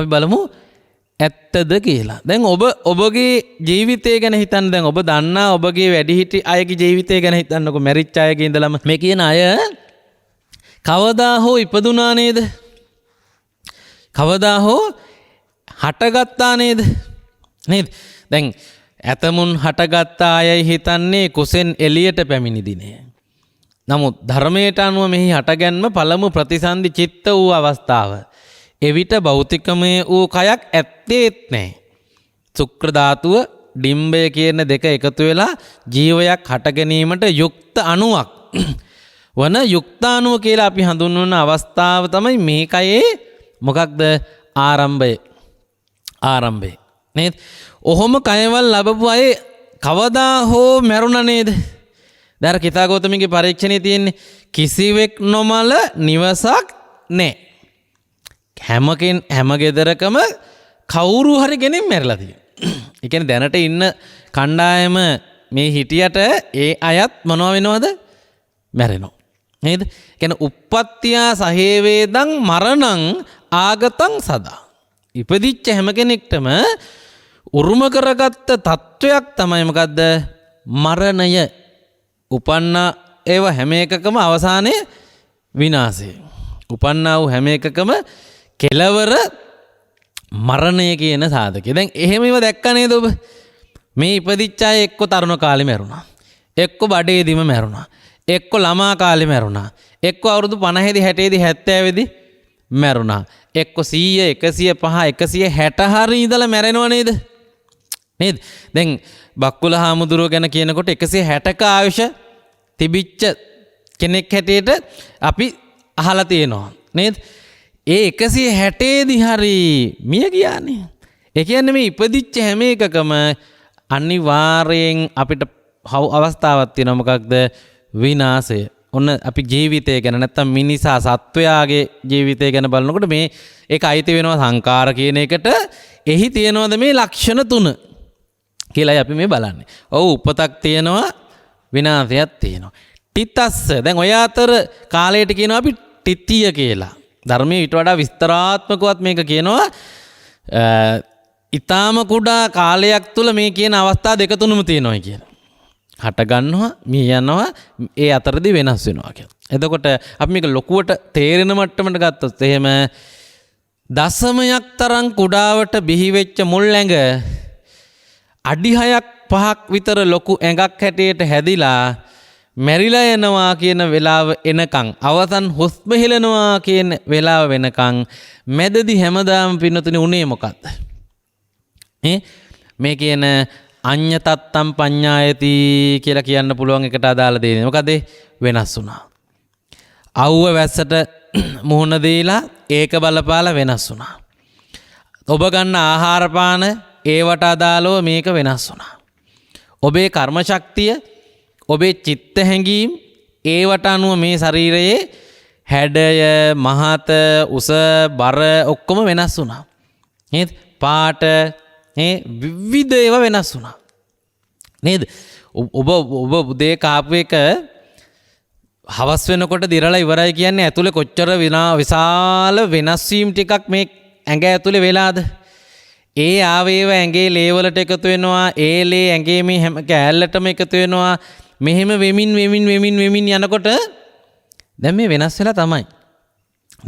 ඔබගේ ජීවිතය ගැන හිතන්න. දැන් ඔබ දන්නා ඔබගේ වැඩිහිටි අයගේ ජීවිතය ගැන හිතන්නකො. මැරිච්ච අයගේ ඉඳලම මේ කියන අය කවදා හෝ ඉපදුනා නේද? කවදා හෝ හටගත්තා නේද? දැන් ඇතමුන් හටගත්තා අයයි හිතන්නේ කුසෙන් එළියට පැමිණි දිනය. නමුත් ධර්මයට අනුව මෙහි හටගැන්ම පළමු ප්‍රතිසන්දි චිත්ත වූ අවස්ථාව. එවිට භෞතිකමය වූ කයක් ඇත්තේත් නැහැ. ශුක්‍ර ධාතුව, ඩිම්බය කියන දෙක එකතු වෙලා ජීවයක් හට ගැනීමට යුක්ත අණුවක් වන යුක්තාණුව කියලා අපි හඳුන්වන අවස්ථාව තමයි මේ කයේ මොකක්ද? ආරම්භය. නේද? ඔහොම කයවල් ලැබපු අය කවදා හෝ මැරුණා නේද? දැන් කිතාගෞතමගේ පරීක්ෂණේ තියෙන්නේ කිසිවෙක් නොමල නිවසක් නැහැ. හැම ගෙදරකම කවුරු හරි කෙනෙක් මැරිලා තියෙනවා. ඒ කියන්නේ දැනට ඉන්න කණ්ඩායම මේ හිටියට ඒ අයත් මොනවා වෙනවද? මැරෙනවා. නේද? කියන්නේ uppattiya sahevedang maranang ආගතං සදා. ඉපදිච්ච හැම කෙනෙක්ටම උරුම කරගත්ත තත්වයක් තමයි මොකද්ද? මරණය. උපන්නා ඒව හැම එකකම අවසානයේ විනාශය. උපන්නා වූ හැම එකකම කෙලවර මරණය කියන සාධකය. දැන් එහෙම ඒවා දැක්ක නේද ඔබ? මේ ඉපදිච්ච අය එක්ක තරුණ කාලේ මැරුණා. එක්ක බඩේදීම මැරුණා. එක්ක ළමා කාලේ මැරුණා. එක්ක අවුරුදු 50 60 70 මැරුණා. එක්ක 100 105 160 හරි ඉඳලා මැරෙනව නේද? නේද? දැන් බක්කුල හාමුදුරුව ගැන කියනකොට 160ක ආයුෂ තිබිච්ච කෙනෙක් හැටියට අපි අහලා තියෙනවා. නේද? ඒ 160 දී හරි මිය ගියානේ. ඒ කියන්නේ මේ ඉපදිච්ච හැම එකකම අනිවාර්යෙන් අපිට අවස්ථාවක් තියෙනවා. මොකක්ද? විනාශය. ඔන්න අපි ජීවිතය ගැන නැත්තම් මිනිසා සත්වයාගේ ජීවිතය ගැන බලනකොට මේ ඒක අයිති වෙනවා සංකාර කියන එකට. එහි තියෙනවද මේ ලක්ෂණ 3 කියලායි අපි මේ බලන්නේ. ඔව් උපතක් තියෙනවා, විනාශයක් තියෙනවා. තිතස්ස. දැන් ඔය අතර කාලයට කියනවා අපි තිතිය කියලා. ධර්මයේ ඊට වඩා විස්තරාත්මකවත් මේක කියනවා. ඊටාම කුඩා කාලයක් තුල මේ කියන අවස්ථා දෙක තුනම තියෙනවා කියලා. හට ගන්නවා, මිය යනවා, ඒ අතරදී වෙනස් වෙනවා කියලා. එතකොට අපි මේක ලොකුවට තේරෙන මට්ටමට ගත්තොත් එහෙම දශමයක් තරම් කුඩාවට බිහි වෙච්ච මුල් ඇඟ අඩි 6ක් 5ක් විතර ලොකු ඇඟක් හැටියට හැදිලා මැරිලා යනවා කියන වෙලාව එනකන්, අවසන් හුස්ම හෙලනවා කියන වෙලාව වෙනකන් මැදදී හැමදාම පින්නතුනි උනේ මොකද්ද? මේ කියන අඤ්ඤතත්තම් පඤ්ඤායති කියලා කියන්න පුළුවන් එකට අදාළ දෙන්නේ. මොකද වෙනස් වුණා. අවුව වැස්සට මුහුණ දීලා ඒක බලපාලා වෙනස් වුණා. ඔබ ගන්න ආහාර පාන ඒවට අදාළව මේක වෙනස් වුණා. ඔබේ කර්ම ශක්තිය, ඔබේ චිත්ත හැඟීම් ඒවට අනුව මේ ශරීරයේ හැඩය, මහත, උස, බර ඔක්කොම වෙනස් වුණා. නේද? පාට විවිධ ඒවා වෙනස් වුණා. නේද? ඔබ උදේ කාපු එක හවස් වෙනකොට දිරලා ඉවරයි කියන්නේ ඇතුලේ කොච්චර විශාල වෙනස් වීම් ටිකක් මේ ඇඟ ඇතුලේ වෙලාද? ඒ ආවේව ඇඟේ ලේ වලට එකතු වෙනවා. ඒ ලේ ඇඟේ මේ හැම කෑල්ලටම එකතු වෙනවා. මෙහෙම වෙමින් යනකොට දැන් මේ වෙනස් වෙලා තමයි.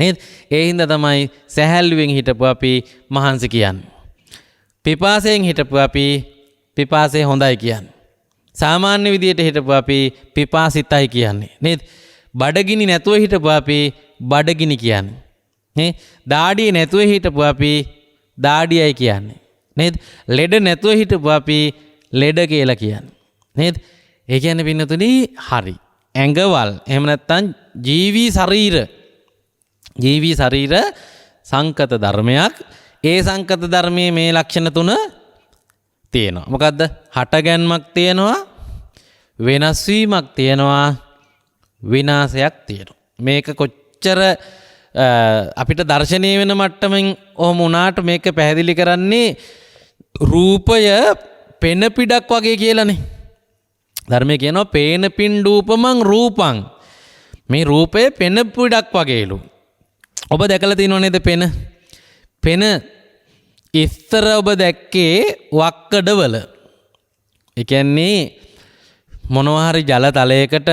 නේද? ඒ හින්දා තමයි සැහැල්ලුවෙන් හිටපු අපි මහන්සි කියන්නේ. පිපාසයෙන් හිටපු අපි පිපාසය හොඳයි කියන්නේ. සාමාන්‍ය විදියට හිටපු අපි පිපාසිතයි කියන්නේ. නේද? බඩගිනි නැතුව හිටපු අපි බඩගිනි කියන්නේ. නේ? දාඩිය නැතුව හිටපු අපි දාඩියයි කියන්නේ. නේද? ලෙඩ නැතුව හිටපු අපි ලෙඩ කියලා කියන්නේ. නේද? ඒ කියන්නේ පින්නතුනි හරි. ඇඟවල් එහෙම නැත්නම් ජීවි ශරීර සංකත ධර්මයක්. ඒ සංකත ධර්මයේ මේ ලක්ෂණ 3 තියෙනවා. මොකද්ද? හටගැන්මක් තියෙනවා, වෙනස් වීමක් තියෙනවා, විනාශයක් තියෙනවා. මේක කොච්චර අපිට දර්ශනීය වෙන මට්ටමින් ඔහොම වුණාට මේක පැහැදිලි කරන්නේ රූපය පෙන පිඩක් වගේ කියලානේ. ධර්මයේ කියනවා පේන පින්ඩූපමං රූපං. මේ රූපය පෙන පිඩක් වගේලු. ඔබ දැකලා තියෙනව නේද පෙන ඉස්තර ඔබ දැක්කේ වක්කඩවල. ඒ කියන්නේ මොනවා හරි ජල තලයකට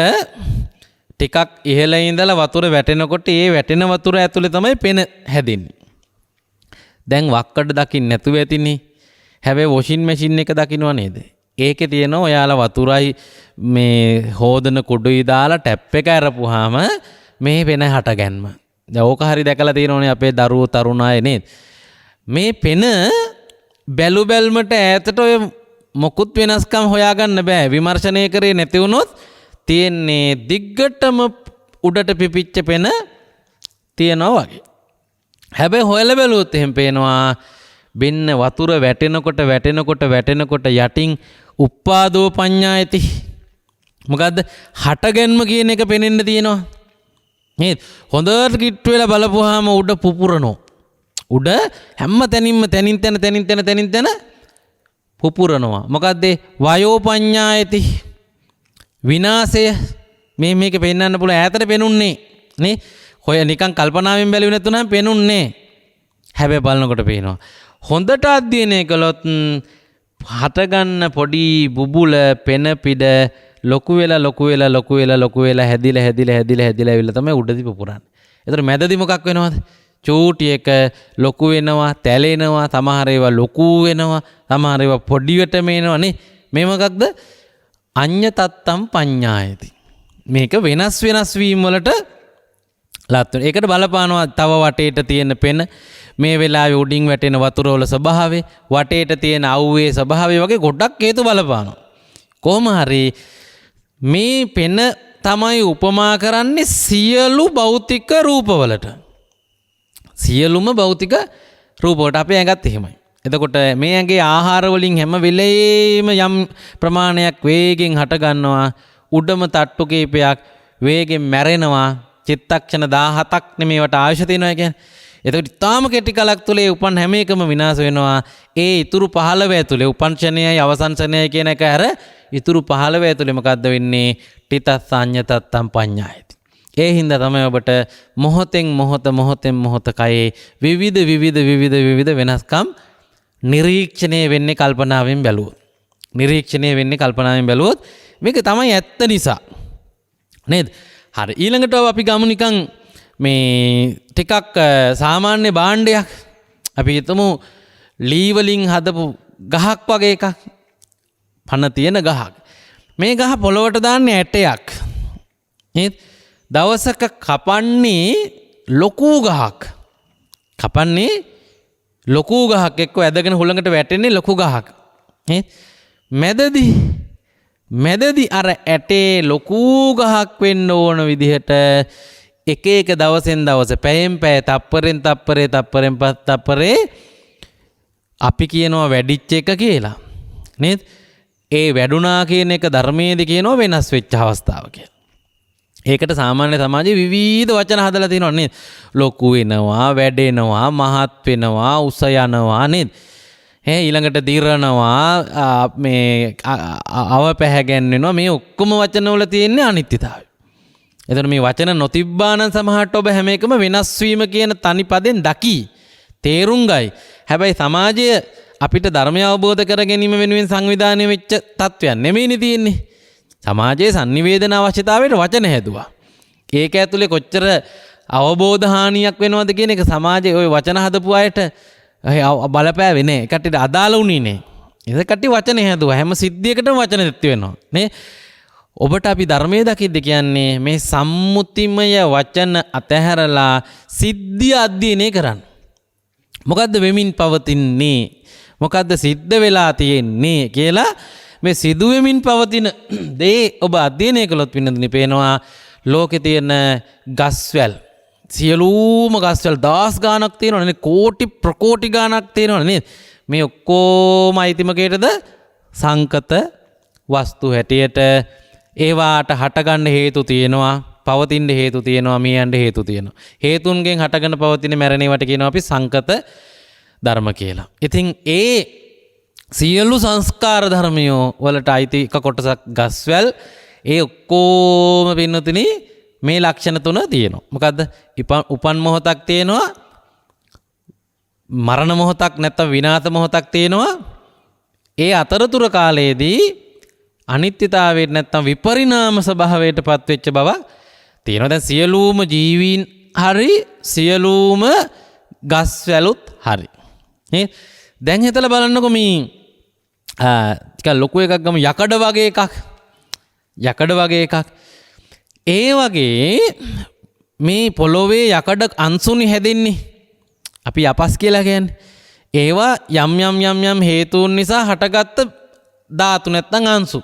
ටිකක් ඉහළ ඉඳලා වතුර වැටෙනකොට ඒ වැටෙන වතුර ඇතුලේ තමයි පෙන හැදෙන්නේ. දැන් වක්කඩ දකින්න නැතුව ඇතිනේ. හැබැයි වොෂින් මැෂින් එක දකින්නව නේද? ඒකේ තියෙනවා ඔයාලා වතුරයි මේ හොදන කුඩුයි දාලා ටැප් එක අරපුවාම මේ පෙන හටගැන්ම. දැන් ඕක හරි දැකලා තියෙනවනේ අපේ දරුවෝ තරුණ අය නේද? මේ පෙන බැලුමට ඈතට ඔය මොකුත් වෙනස්කම් හොයාගන්න බෑ. විමර්ශනය කරේ නැති වුණොත් තියෙන්නේ දිග්ගටම උඩට පිපිච්ච පෙන තියනවා වගේ. හැබැයි හොයලා බැලුවොත් එහෙම පේනවා බින්න වතුර වැටෙනකොට යටින් උප්පාදෝ පඤ්ඤායති. මොකද්ද? හටගැන්ම කියන එක පේනෙන්න තියෙනවා. නේද? හොඳට කිට්ටු වෙලා බලපුවාම උඩ පුපුරනෝ. උඩ හැම තැනින්ම තැනින් තැන පුපුරනවා. මොකද්ද? වයෝපඤ්ඤායති. විනාශය මේක පෙන්වන්න පුළුවන් ඈතට පෙනුන්නේ නේ. ඔය නිකන් කල්පනාවෙන් බැලුවේ නැතුණාම පෙනුන්නේ. හැබැයි බලනකොට පේනවා. හොඳට අධ්‍යයනය කළොත් හටගන්න පොඩි බුබුල පෙන පිට ලොකු වෙලා හැදිලා තමයි උඩදී පුපුරන්නේ. ඒතර මැදදී මොකක් වෙනවද? චූටි එක ලොකු වෙනවා, තැලෙනවා, සමහර ඒවා ලොකු වෙනවා, සමහර ඒවා පොඩිවට මේනවා නේ. මේ මොකක්ද? අඤ්ඤ තත්තම් පඤ්ඤායති. මේක වෙනස් වීම වලට ලත් වෙන. ඒකට බලපානවා තව වටේට තියෙන පෙන, මේ වෙලාවේ උඩින් වැටෙන වතුර වල ස්වභාවය, වටේට තියෙන අවුවේ ස්වභාවය වගේ ගොඩක් හේතු බලපානවා. කොහොම හරි මේ පෙන තමයි උපමා කරන්නේ සියලු භෞතික රූපවලට. සියලුම භෞතික රූපවලට අපේ ඇඟත් එහෙමයි. එතකොට මේ ඇඟේ ආහාර වලින් හැම වෙලේම යම් ප්‍රමාණයක් වේගෙන් හට ගන්නවා. උඩම තට්ටු කීපයක් වේගෙන් මැරෙනවා. චිත්තක්ෂණ 17ක් නෙමේවට ආයුෂ තියෙනවා කියන්නේ. එතකොට ඊටාම කෙටි කලක් තුලේ උපන් හැම එකම විනාශ වෙනවා. ඒ ඉතුරු 15 ඇතුලේ උපන් ක්ෂණයයි අවසන් ක්ෂණයයි කියන එක අර ඉතුරු 15 ඇතුලේ මොකද්ද වෙන්නේ? තිතස්ස අඤ්ඤ තත්තම් පඤ්ඤායති. ඒ හින්දා තමයි ඔබට මොහොතෙන් මොහොත කයේ විවිධ වෙනස්කම් නිරීක්ෂණය වෙන්නේ කල්පනාවෙන් බැලුවොත්. මේක තමයි ඇත්ත නිසා. නේද? හරි. ඊළඟට අපි ගමු නිකන් මේ ටිකක් සාමාන්‍ය භාණ්ඩයක්. අපි හිතමු ලී වලින් හදපු ගහක් වගේ එකක්. පන තියෙන ගහක්. මේ ගහ පොළොවට දාන්නේ ඇටයක්. නේද? දවසක කපන්නේ ලොකු ගහක්. එක්ක ඇදගෙන හුළඟට වැටෙන්නේ ලොකු ගහක්. නේද? මැදදී අර ඇටේ ලොකු ගහක් වෙන්න ඕන විදිහට එක දවසෙන් දවස පැයෙන් පැය තප්පරෙන් තප්පරේ අපි කියනවා වැඩිච්ච එක කියලා. නේද? ඒ වැඩුණා කියන එක ධර්මයේදී කියනවා වෙනස් වෙච්ච අවස්ථාව කියලා. ඒකට සාමාන්‍ය සමාජයේ විවිධ වචන හදලා තියෙනවා නේද? ලොකු වෙනවා, වැඩෙනවා, මහත් වෙනවා, උස යනවා නේද? ඊළඟට දිරනවා, මේ අව පැහැගැන්වෙනවා. මේ ඔක්කොම වචන වල තියෙන්නේ අනිත්‍යතාවය. එතකොට මේ වචන නොතිබ්බානම් සමහරට ඔබ හැම එකම වෙනස් වීම කියන තනි පදෙන් දකි. තේරුම් ගයි. හැබැයි සමාජය අපිට ධර්මය අවබෝධ කර ගැනීම වෙනුවෙන් සංවිධානය වෙච්ච තත්ත්වයක් නෙමෙයිනේ තියෙන්නේ. සමාජයේ sannivedana අවශ්‍යතාවයට වචන හැදුවා. ඒක ඇතුලේ කොච්චර අවබෝධ හානියක් වෙනවද කියන එක සමාජයේ ওই වචන හදපු අයට බලපෑවේ නෑ. කට්ටියට අදාළ වුණේ නෑ. ඒක කට්ටිය වචන හැදුවා. හැම සිද්ධියකටම වචන දෙත් වෙනවා. නේ? ඔබට අපි ධර්මයේ දකිද්ද කියන්නේ මේ සම්මුතිමය වචන අතහැරලා සිද්ධිය අධ්‍යයනය කරන්න. මොකද්ද වෙමින් පවතින්නේ? මොකද්ද සිද්ධ වෙලා තියෙන්නේ කියලා මේ සිදුවෙමින් පවතින දේ ඔබ අධ්‍යයනය කළොත් වෙනදනේ පේනවා ලෝකේ තියෙන ගස්වැල් සියලුම ගස්වැල් දහස් ගාණක් තියෙනවා නේ, කෝටි ප්‍රකෝටි ගාණක් තියෙනවා නේද? මේ ඔක්කොම අයිතිමකයටද සංකත වස්තු හැටියට ඒවාට හටගන්න හේතු තියෙනවා, පවතින්න හේතු තියෙනවා, මියන්න හේතු තියෙනවා. හේතුන්ගෙන් හටගෙන පවතින මැරණේවට කියනවා අපි සංකත ධර්ම කියලා. ඉතින් ඒ සියලු සංස්කාර ධර්මයෝ වලට අයිති එක කොටසක් ගස්වැල්. ඒ ඔක්කොම පින්නතුනි මේ ලක්ෂණ තුන තියෙනවා. මොකද්ද? උපන් මොහොතක් තියෙනවා, මරණ මොහොතක් නැත්නම් විනාශ මොහොතක් තියෙනවා. ඒ අතරතුර කාලයේදී අනිත්‍යතාවයට නැත්නම් විපරිණාම ස්වභාවයට පත්වෙච්ච බව තියෙනවා. දැන් සියලුම ජීවීන් හරි සියලුම ගස්වැලුත් හරි. නේ? දැන් හිතලා බලන්නකො මේ ටික ලොකු එකක් ගම යකඩ වගේ එකක්. ඒ වගේ මේ පොළොවේ යකඩ අංශුනි හැදෙන්නේ. අපි යපස් කියලා කියන්නේ. ඒවා යම් හේතුන් නිසා හටගත්ත ධාතු නැත්නම් අංශු.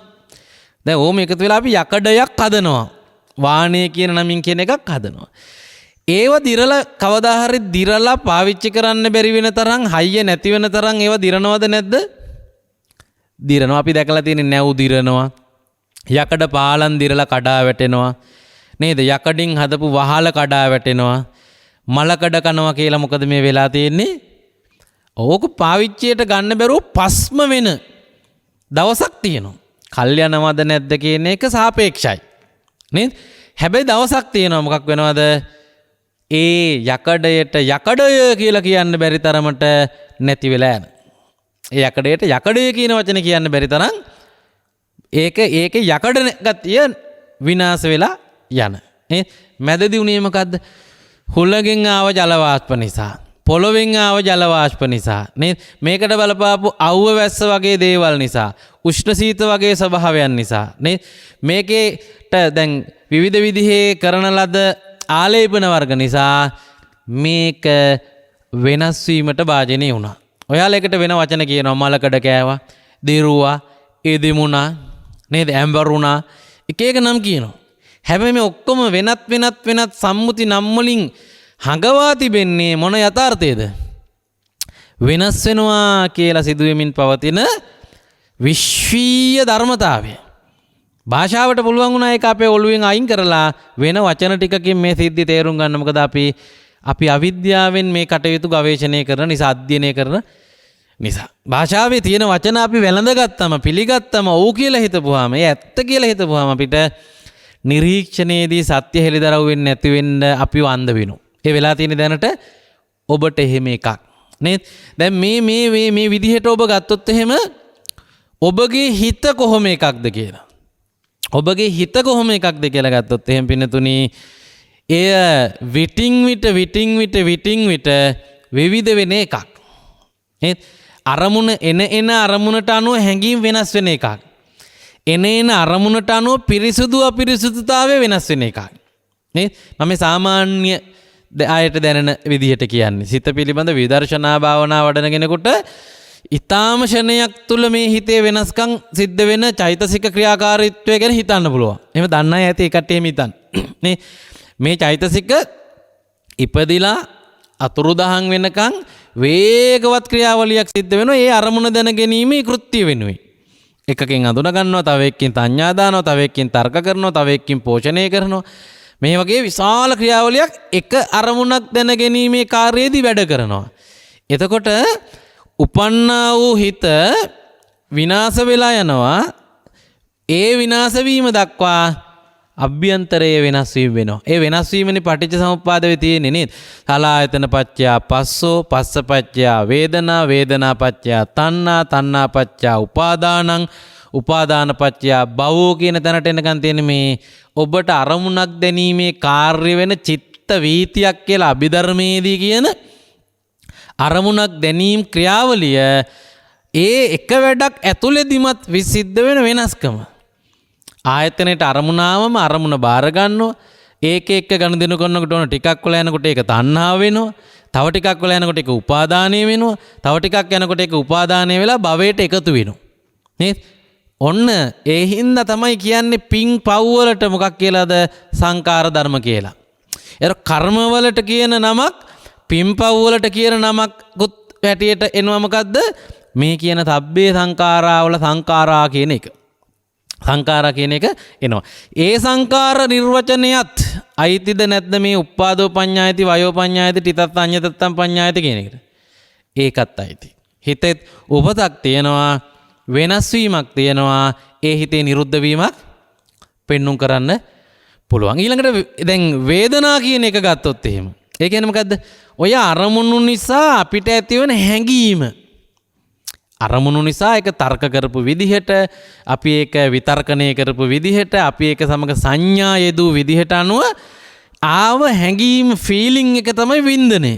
දැන් ඕම එකතු වෙලා අපි යකඩයක් හදනවා. වාණය කියන නමින් කියන එකක් හදනවා. ඒව දිරලා කවදා හරි දිරලා පාවිච්චි කරන්න බැරි වෙන තරම් හයිය නැති වෙන තරම් ඒව දිරනවද නැද්ද? දිරනවා. අපි දැකලා තියෙන්නේ නැව් දිරනවා. යකඩ පාලම් දිරලා කඩා වැටෙනවා. නේද? යකඩින් හදපු වහල කඩා වැටෙනවා. මලකඩ කනවා කියලා මොකද මේ වෙලා තියෙන්නේ? ඕක පාවිච්චියට ගන්න බැරුව පස්ම වෙන දවසක් තියෙනවා. කල් යනවද නැද්ද කියන එක සාපේක්ෂයි. නේද? හැබැයි දවසක් තියෙනවා මොකක් වෙනවද? ඒ යකඩයට යකඩය කියලා කියන්න බැරි තරමට නැති වෙලා යන. ඒ යකඩයට යකඩය කියන වචනේ කියන්න බැරි තරම් ඒකේ යකඩ ගතිය විනාශ වෙලා යන. මැදදී උනේ මොකද්ද? හුලගෙන් ආව ජල වාෂ්ප නිසා, පොළොවෙන් ආව ජල වාෂ්ප නිසා, නේද? මේකට බලපාපු අවුව වැස්ස වගේ දේවල් නිසා, උෂ්ණ සීත වගේ ස්වභාවයන් නිසා, නේද? මේකේට දැන් විවිධ විදිහේ කරන ලද ආලේපන වර්ග නිසා මේක වෙනස් වීමට භාජනය වුණා. ඔයාලා එකට වෙන වචන කියනවා. මලකඩ කෑවා, දිරුවා, එදිමුණා, නේද? ඇම්බරුණා, එක එක නම් කියනවා. හැබැයි මේ ඔක්කොම වෙනත් සම්මුති නම් වලින් හඟවා තිබෙන්නේ මොන යථාර්ථයේද? වෙනස් වෙනවා කියලා සිදුවෙමින් පවතින විශ්වීය ධර්මතාවය. භාෂාවට පුළුවන් වුණා ඒක අපේ ඔළුවෙන් අයින් කරලා වෙන වචන ටිකකින් මේ සිද්ධි තේරුම් ගන්න. මොකද අපි අවිද්‍යාවෙන් මේ කටයුතු ගවේෂණය කරන නිසා, අධ්‍යයනය කරන නිසා. භාෂාවේ තියෙන වචන අපි වැළඳගත්තම, පිළිගත්තම, ඔව් කියලා හිතපුවාම, ඒ ඇත්ත කියලා හිතපුවාම අපිට නිරීක්ෂණයේදී සත්‍ය හෙළිදරව් වෙන්නේ නැති වෙන්න අපිව අන්ධ වෙනවා. ඒ වෙලා තියෙන දැනට ඔබට එහෙම එකක් නේද? දැන් මේ විදිහට ඔබ ගත්තොත් එහෙම ඔබගේ හිත කොහොම එකක්ද කියලා. ඔබගේ හිත කොහොම එකක්ද කියලා ගත්තොත් එහෙම පින්නතුනි, එය විටින් විට විවිධ වෙන එකක්. නේද? අරමුණ එන අරමුණට අනුව හැඟීම් වෙනස් වෙන එකක්. එන අරමුණට අනුව පිරිසුදු අපිරිසුදුතාවය වෙනස් වෙන එකක්. නේද? මම සාමාන්‍ය ආයත දැනෙන විදිහට කියන්නේ. සිත පිළිබඳ විදර්ශනා භාවනා වඩන කෙනෙකුට ඊ타ම ෂණයක් තුල මේ හිතේ වෙනස්කම් සිද්ධ වෙන චෛතසික ක්‍රියාකාරීත්වය ගැන හිතන්න පුළුවන්. එහෙම දන්න අය ඇති ඒකට එහෙම හිතන්න. නේ මේ චෛතසික ඉපදිලා අතුරුදහන් වෙනකන් වේගවත් ක්‍රියාවලියක් සිද්ධ වෙනවා. ඒ අරමුණ දැන ගැනීමේ කෘත්‍ය වෙනුවෙන්. එකකින් අඳුන ගන්නවා, තව එකකින් සංඥා දානවා, තව එකකින් තර්ක කරනවා, තව එකකින් පෝෂණය කරනවා. මේ වගේ විශාල ක්‍රියාවලියක් එක අරමුණක් දැන ගැනීමේ කාර්යයේදී වැඩ කරනවා. එතකොට උපන්නා වූ හිත විනාශ වෙලා යනවා. ඒ විනාශ වීම දක්වා අභ්‍යන්තරයේ වෙනස් වීම වෙනවා. ඒ වෙනස් වීමනේ පටිච්ච සමුප්පාද වෙ තියෙන්නේ නේද? සලආයතන පච්චයා පස්සෝ, පස්ස පච්චයා වේදනා, වේදනා පච්චයා තණ්හා, තණ්හා පච්චයා උපාදානං, උපාදාන පච්චයා භවෝ කියන තැනට එනකන් තියෙන මේ ඔබට අරමුණක් දැනීමේ කාර්ය වෙන චිත්ත වීතියක් කියලා අභිධර්මයේදී කියන අරමුණක් දැනීම් ක්‍රියාවලිය ඒ එක වැඩක් ඇතුළේදීමත් විසිද්ධ වෙන වෙනස්කම. ආයතනයේ අරමුණාවම අරමුණ බාර ගන්නවා. ඒක එක්ක ගනුදෙනු කරනකොට ඕන ටිකක් වෙලා යනකොට ඒක තණ්හාව වෙනවා. තව ටිකක් වෙලා යනකොට ඒක උපාදානය වෙනවා. තව ටිකක් යනකොට ඒක උපාදානය වෙලා භවයට එකතු වෙනවා. නේද? ඔන්න ඒ හින්දා තමයි කියන්නේ පින් පව් වලට මොකක් කියලාද? සංකාර ධර්ම කියලා. ඒතර කර්ම වලට කියන නමක් පින් පව් වලට කියන නමක් හැටියට එනවා මොකද්ද? මේ කියන තබ්බේ සංකාරා වල සංකාරා කියන එක. සංකාරා කියන එක එනවා. ඒ සංකාර නිර්වචනයත් අයිතිද නැද්ද මේ උප්පාදෝ පඤ්ඤායති, වයෝ පඤ්ඤායති, තිතත් අඤ්ඤතත්තම් පඤ්ඤායති කියන එකට? ඒකත් අයිති. හිතේ උපතක් තියෙනවා, වෙනස් වීමක් තියෙනවා. ඒ හිතේ නිරුද්ධ වීමක් පෙන්눔 කරන්න පුළුවන්. ඊළඟට දැන් වේදනා කියන එක ගත්තොත් එහෙම. ඒ කියන්නේ මොකද්ද? ඔය අරමුණු නිසා අපිට ඇතිවන හැඟීම. අරමුණු නිසා ඒක තර්ක කරපු විදිහට, අපි ඒක විතර්කණය කරපු විදිහට, අපි ඒක සමග සංඥා යෙදූ විදිහට අනුව ආව හැඟීම් ෆීලිං එක තමයි වින්දනය.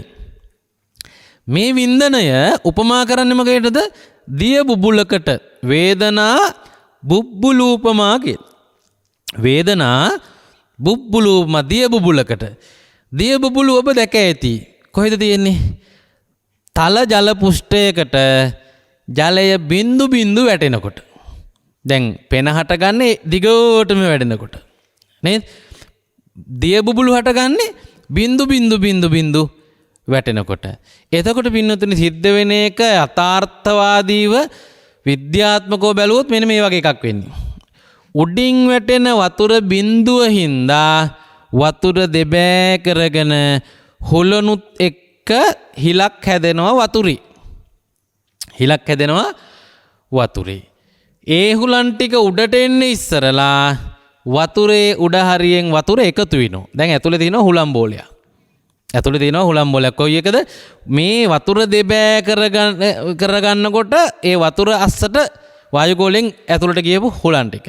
මේ වින්දනය උපමා කරන්නේ මොකේද? දිය බුබුලකට. වේදනා බුබ්බුලූපමා කියලා. වේදනා බුබ්බුලූපමා දිය බුබුලකට. දිය බුබුලු ඔබ දැක ඇති. කොහෙද තියෙන්නේ? තල ජල පුෂ්ඨයකට ජලය බින්දු බින්දු වැටෙනකොට. දැන් පෙන හටගන්නේ දිගටම වැඩෙනකොට. නේද? දිය බුබුලු හටගන්නේ බින්දු බින්දු බින්දු බින්දු වැටෙනකොට. එතකොට පින්නතුනි සිද්ධ වෙන එක යථාර්ථවාදීව විද්‍යාත්මකව බැලුවොත් මෙන්න මේ වගේ එකක් වෙන්නේ. උඩින් වැටෙන වතුර බින්දුව හින්දා වතුර දෙබෑ කරගෙන හුලනුත් එක්ක හිලක් හැදෙනවා වතුරේ. හිලක් හැදෙනවා වතුරේ. ඒ හුලන් ටික උඩට එන්නේ ඉස්සරලා වතුරේ උඩ හරියෙන් වතුර එකතු වෙනවා. දැන් ඇතුලේ තියෙනවා හුලම් බෝලයක්. ඇතුලේ තියෙනවා හුලම් බෝලයක්. කොයි එකද මේ වතුර දෙබෑ කරගන්නකොට ඒ වතුර අස්සට වායුගෝලයෙන් ඇතුලට ගියපු හුලන් ටික.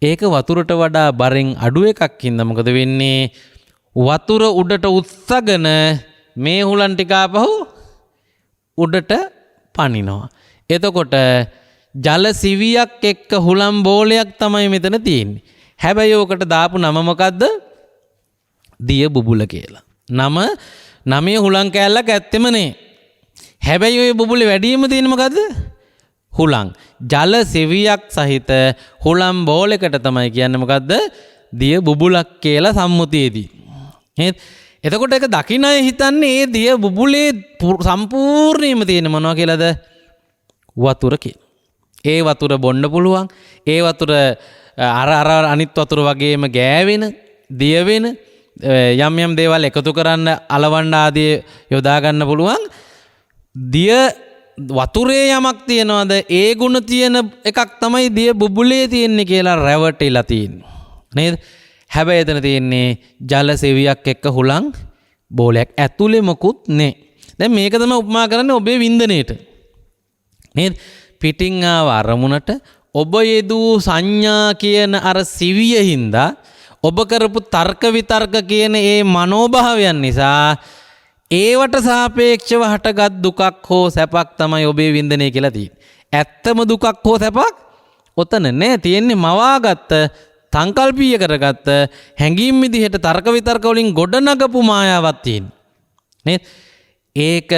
ඒක වතුරට වඩා බරෙන් අඩු එකක් හින්දා මොකද වෙන්නේ? වතුර උඩට උස්සගෙන මේ හුලන් ටික ආපහු උඩට පනිනවා. එතකොට ජල සිවියක් එක්ක හුලම් බෝලයක් තමයි මෙතන තියෙන්නේ. හැබැයි ඕකට දාපු නම මොකද්ද? දිය බුබුල කියලා. නමේ හුලං කෑල්ලක් ඇත්තෙම නේ. හැබැයි ওই බුබුලේ වැඩිම තියෙන මොකද්ද? හුලං. ජල සිවියක් සහිත හුලම් බෝලයකට තමයි කියන්නේ මොකද්ද? දිය බුබුලක් කියලා සම්මුතියේදී. එතකොට ඒක දකින්න අය හිතන්නේ ඒ දිය බුබුලේ සම්පූර්ණයෙන්ම තියෙන මොනවා කියලාද? වතුර කියලා. ඒ වතුර බොන්න පුළුවන්. ඒ වතුර අර අනිත් වතුර වගේම ගෑවෙන, දිය වෙන යම් යම් දේවල් එකතු කරන්න අලවන්න ආදී යොදා ගන්න පුළුවන්. දිය වතුරේ යමක් තියනවාද ඒ ගුණ තියෙන එකක් තමයි දිය බුබුලේ තියෙන්නේ කියලා රැවටිලා තියෙන්නේ. නේද? හැබැයි එතන තියෙන්නේ ජල සෙවියක් එක්ක හුලං බෝලයක් ඇතුලේ මොකුත් නැහැ. දැන් මේක තමයි උපමා කරන්නේ ඔබේ වින්දනයේට. නේද? පිටින් ආව අරමුණට ඔබ යෙදූ සංඥා කියන අර සිවිය හින්දා ඔබ කරපු තර්ක විතර්ක කියන ඒ මනෝභාවයන් නිසා ඒවට සාපේක්ෂව හටගත් දුකක් හෝ සැපක් තමයි ඔබේ වින්දනය කියලා තියෙන්නේ. ඇත්තම දුකක් හෝ සැපක් ඔතන නෑ තියෙන්නේ මවාගත්ත සංකල්පීය කරගත්ත හැඟීම් විදිහට තර්ක විතර්ක වලින් ගොඩනගපු මායාවක් තියෙන්නේ. නේද? ඒක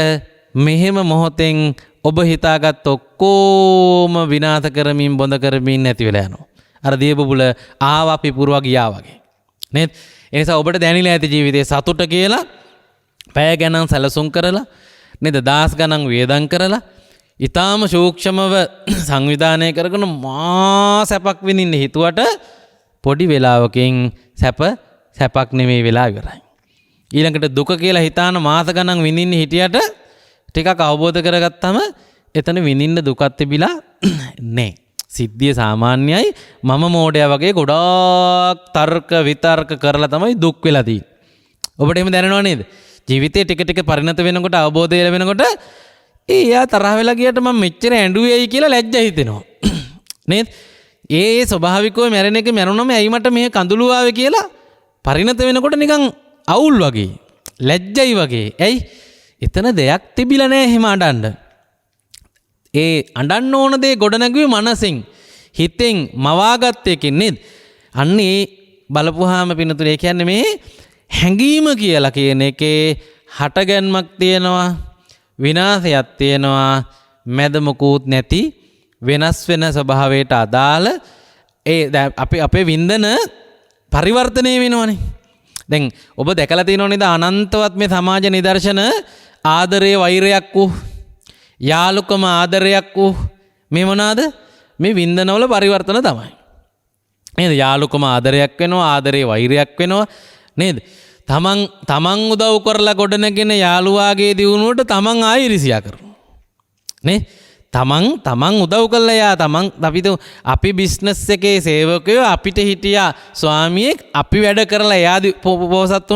මෙහෙම මොහොතෙන් ඔබ හිතාගත් ඔක්කොම විනාශ කරමින් බොඳ කරමින් නැති වෙලා යනවා. අර දිය බුබුල ආවා පිපුරුවා ගියා වගේ. නේද? ඒ නිසා ඔබට දැනෙලා ඇති ජීවිතේ සතුට කියලා පැය ගණන් සැලසුම් කරලා නේද? දහස් ගණන් වේදම් කරලා ඊටාම සූක්ෂමව සංවිධානය කරගෙන මා සැපක් විඳින්න හිතුවට පොඩි වෙලාවකින් සැපක් නෙමෙයි වෙලා ඉවරයි. ඊළඟට දුක කියලා හිතාන මාස ගණන් විඳින්න හිටියට ටිකක් අවබෝධ කරගත්තම එතන විඳින්න දුකක් තිබිලා නැහැ. සිද්ධිය සාමාන්‍යයි. මම මෝඩයා වගේ ගොඩාක් තර්ක විතර්ක කරලා තමයි දුක් වෙලා තියෙන්නේ. ඔබට එහෙම දැනෙනව නේද? ජීවිතේ ටික ටික පරිණත වෙනකොට අවබෝධය ලැබෙනකොට එයා තරහ වෙලා ගියට මම මෙච්චර ඇඬුවේයි කියලා ලැජ්ජ හිතෙනවා. නේද? ඒ ස්වභාවිකව මැරෙන එක මැරුණම ඇයි මට මේ කඳුළු ආවේ කියලා පරිණත වෙනකොට නිකන් අවුල් වගේ ලැජ්ජයි වගේ. ඇයි? එතන දෙයක් තිබිලා නැහැ එහෙම අඬන්න. ඒ අඬන්න ඕන දේ ගොඩනැගුවේ මනසෙන් හිතෙන් මවාගත් එකකින් නේද? අන්න ඒ බලපුවාම පින්නතුනේ කියන්නේ මේ හැඟීම කියලා කියන එකේ හටගැන්මක් තියෙනවා, විනාශයක් තියෙනවා, මැද මොකුත් නැති වෙනස් වෙන ස්වභාවයට අදාළ ඒ අපේ වින්දන පරිවර්තනය වෙනවනේ. දැන් ඔබ දැකලා තියෙනව නේද අනන්තවත් මේ සමාජ නිදර්ශන ආදරේ වෛරයක් වූ යාළුකම ආදරයක් වූ මේ මොනවාද? මේ වින්දනවල පරිවර්තන තමයි. නේද? යාළුකම ආදරයක් වෙනවා, ආදරේ වෛරයක් වෙනවා නේද? තමන් උදව් කරලා ගොඩනගෙන යාළුවාගේ දියුණුවට තමන් ආයෙ ඉරිසියා කරනවා. නේ? තමන් උදව් කළා යා අපි බිස්නස් එකේ සේවකයෝ අපිට හිටියා ස්වාමියෙක් අපි වැඩ කරලා එයා පෝසත්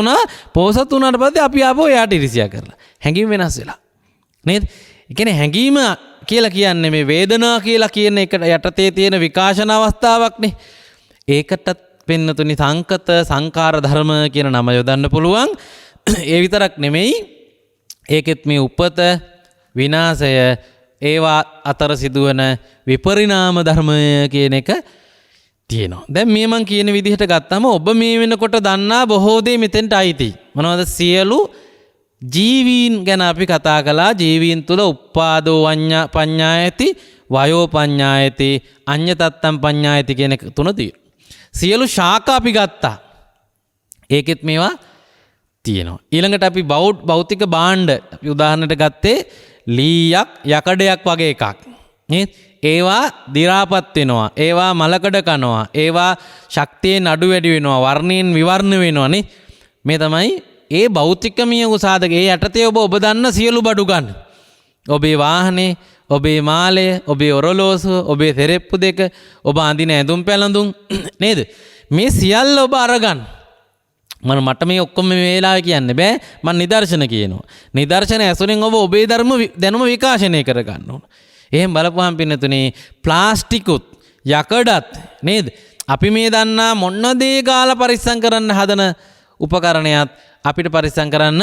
වුණාට පස්සේ අපි ආපහු එයාට ඉරිසියා කරලා හැඟීම් වෙනස් වෙලා නේද? ඒ කියන්නේ හැඟීම කියලා කියන්නේ මේ වේදනා කියලා කියන එකට යටතේ තියෙන විකාශන අවස්ථාවක්නේ. ඒකටත් පෙන්නතුනි සංකත සංකාර ධර්ම කියන නම යොදන්න පුළුවන්. ඒ විතරක් නෙමෙයි ඒකෙත් මේ උපත විනාශය ඒවා අතර සිදුවන විපරිණාම ධර්මය කියන එක තියෙනවා. දැන් මේ මං කියන විදිහට ගත්තම ඔබ මේ වෙනකොට දන්නා බොහෝ දේ මෙතෙන්ට අයිති. මොනවද? සියලු ජීවීන් ගැන අපි කතා කළා. ජීවීන් තුල උප්පාදෝ පඤ්ඤායති, වයෝ පඤ්ඤායති, අඤ්ඤතත්තම් පඤ්ඤායති කියන තුන තියෙනවා. සියලු ශාඛා අපි ගත්තා. ඒකෙත් මේවා තියෙනවා. ඊළඟට අපි භෞතික භාණ්ඩ අපි උදාහරණයට ගත්තේ ලීයක් යකඩයක් වගේ එකක්. නේද? ඒවා දි รา පත් වෙනවා. ඒවා මලකඩ කනවා. ඒවා ශක්තියෙන් අඩු වැඩි වෙනවා. වර්ණයෙන් විවර්ණ වෙනවා නේ. මේ තමයි ඒ භෞතිකමය සාධක. ඒ යටතේ ඔබ දන්න සියලු බඩු ගන්න. ඔබේ වාහනේ, ඔබේ මාලය, ඔබේ ඔරලෝසුව, ඔබේ තෙරෙප්පු දෙක, ඔබ අඳින ඇඳුම් පැළඳුම් නේද? මේ සියල්ල ඔබ අරගන්න. මට මේ ඔක්කොම මේ වෙලාවේ කියන්න බෑ. මම නිදර්ශන කියනවා. නිදර්ශන ඇසුරෙන් ඔබ ඔබේ දැනුම විකාශනය කර ගන්න ඕන. එහෙන් බලපුවාම පින්නතුනේ ප්ලාස්ටිකුත් යකඩත් නේද? අපි මේ දන්නා මොන දේ ගාලා පරිස්සම් කරන්න හදන උපකරණයත් අපිට පරිස්සම් කරන්න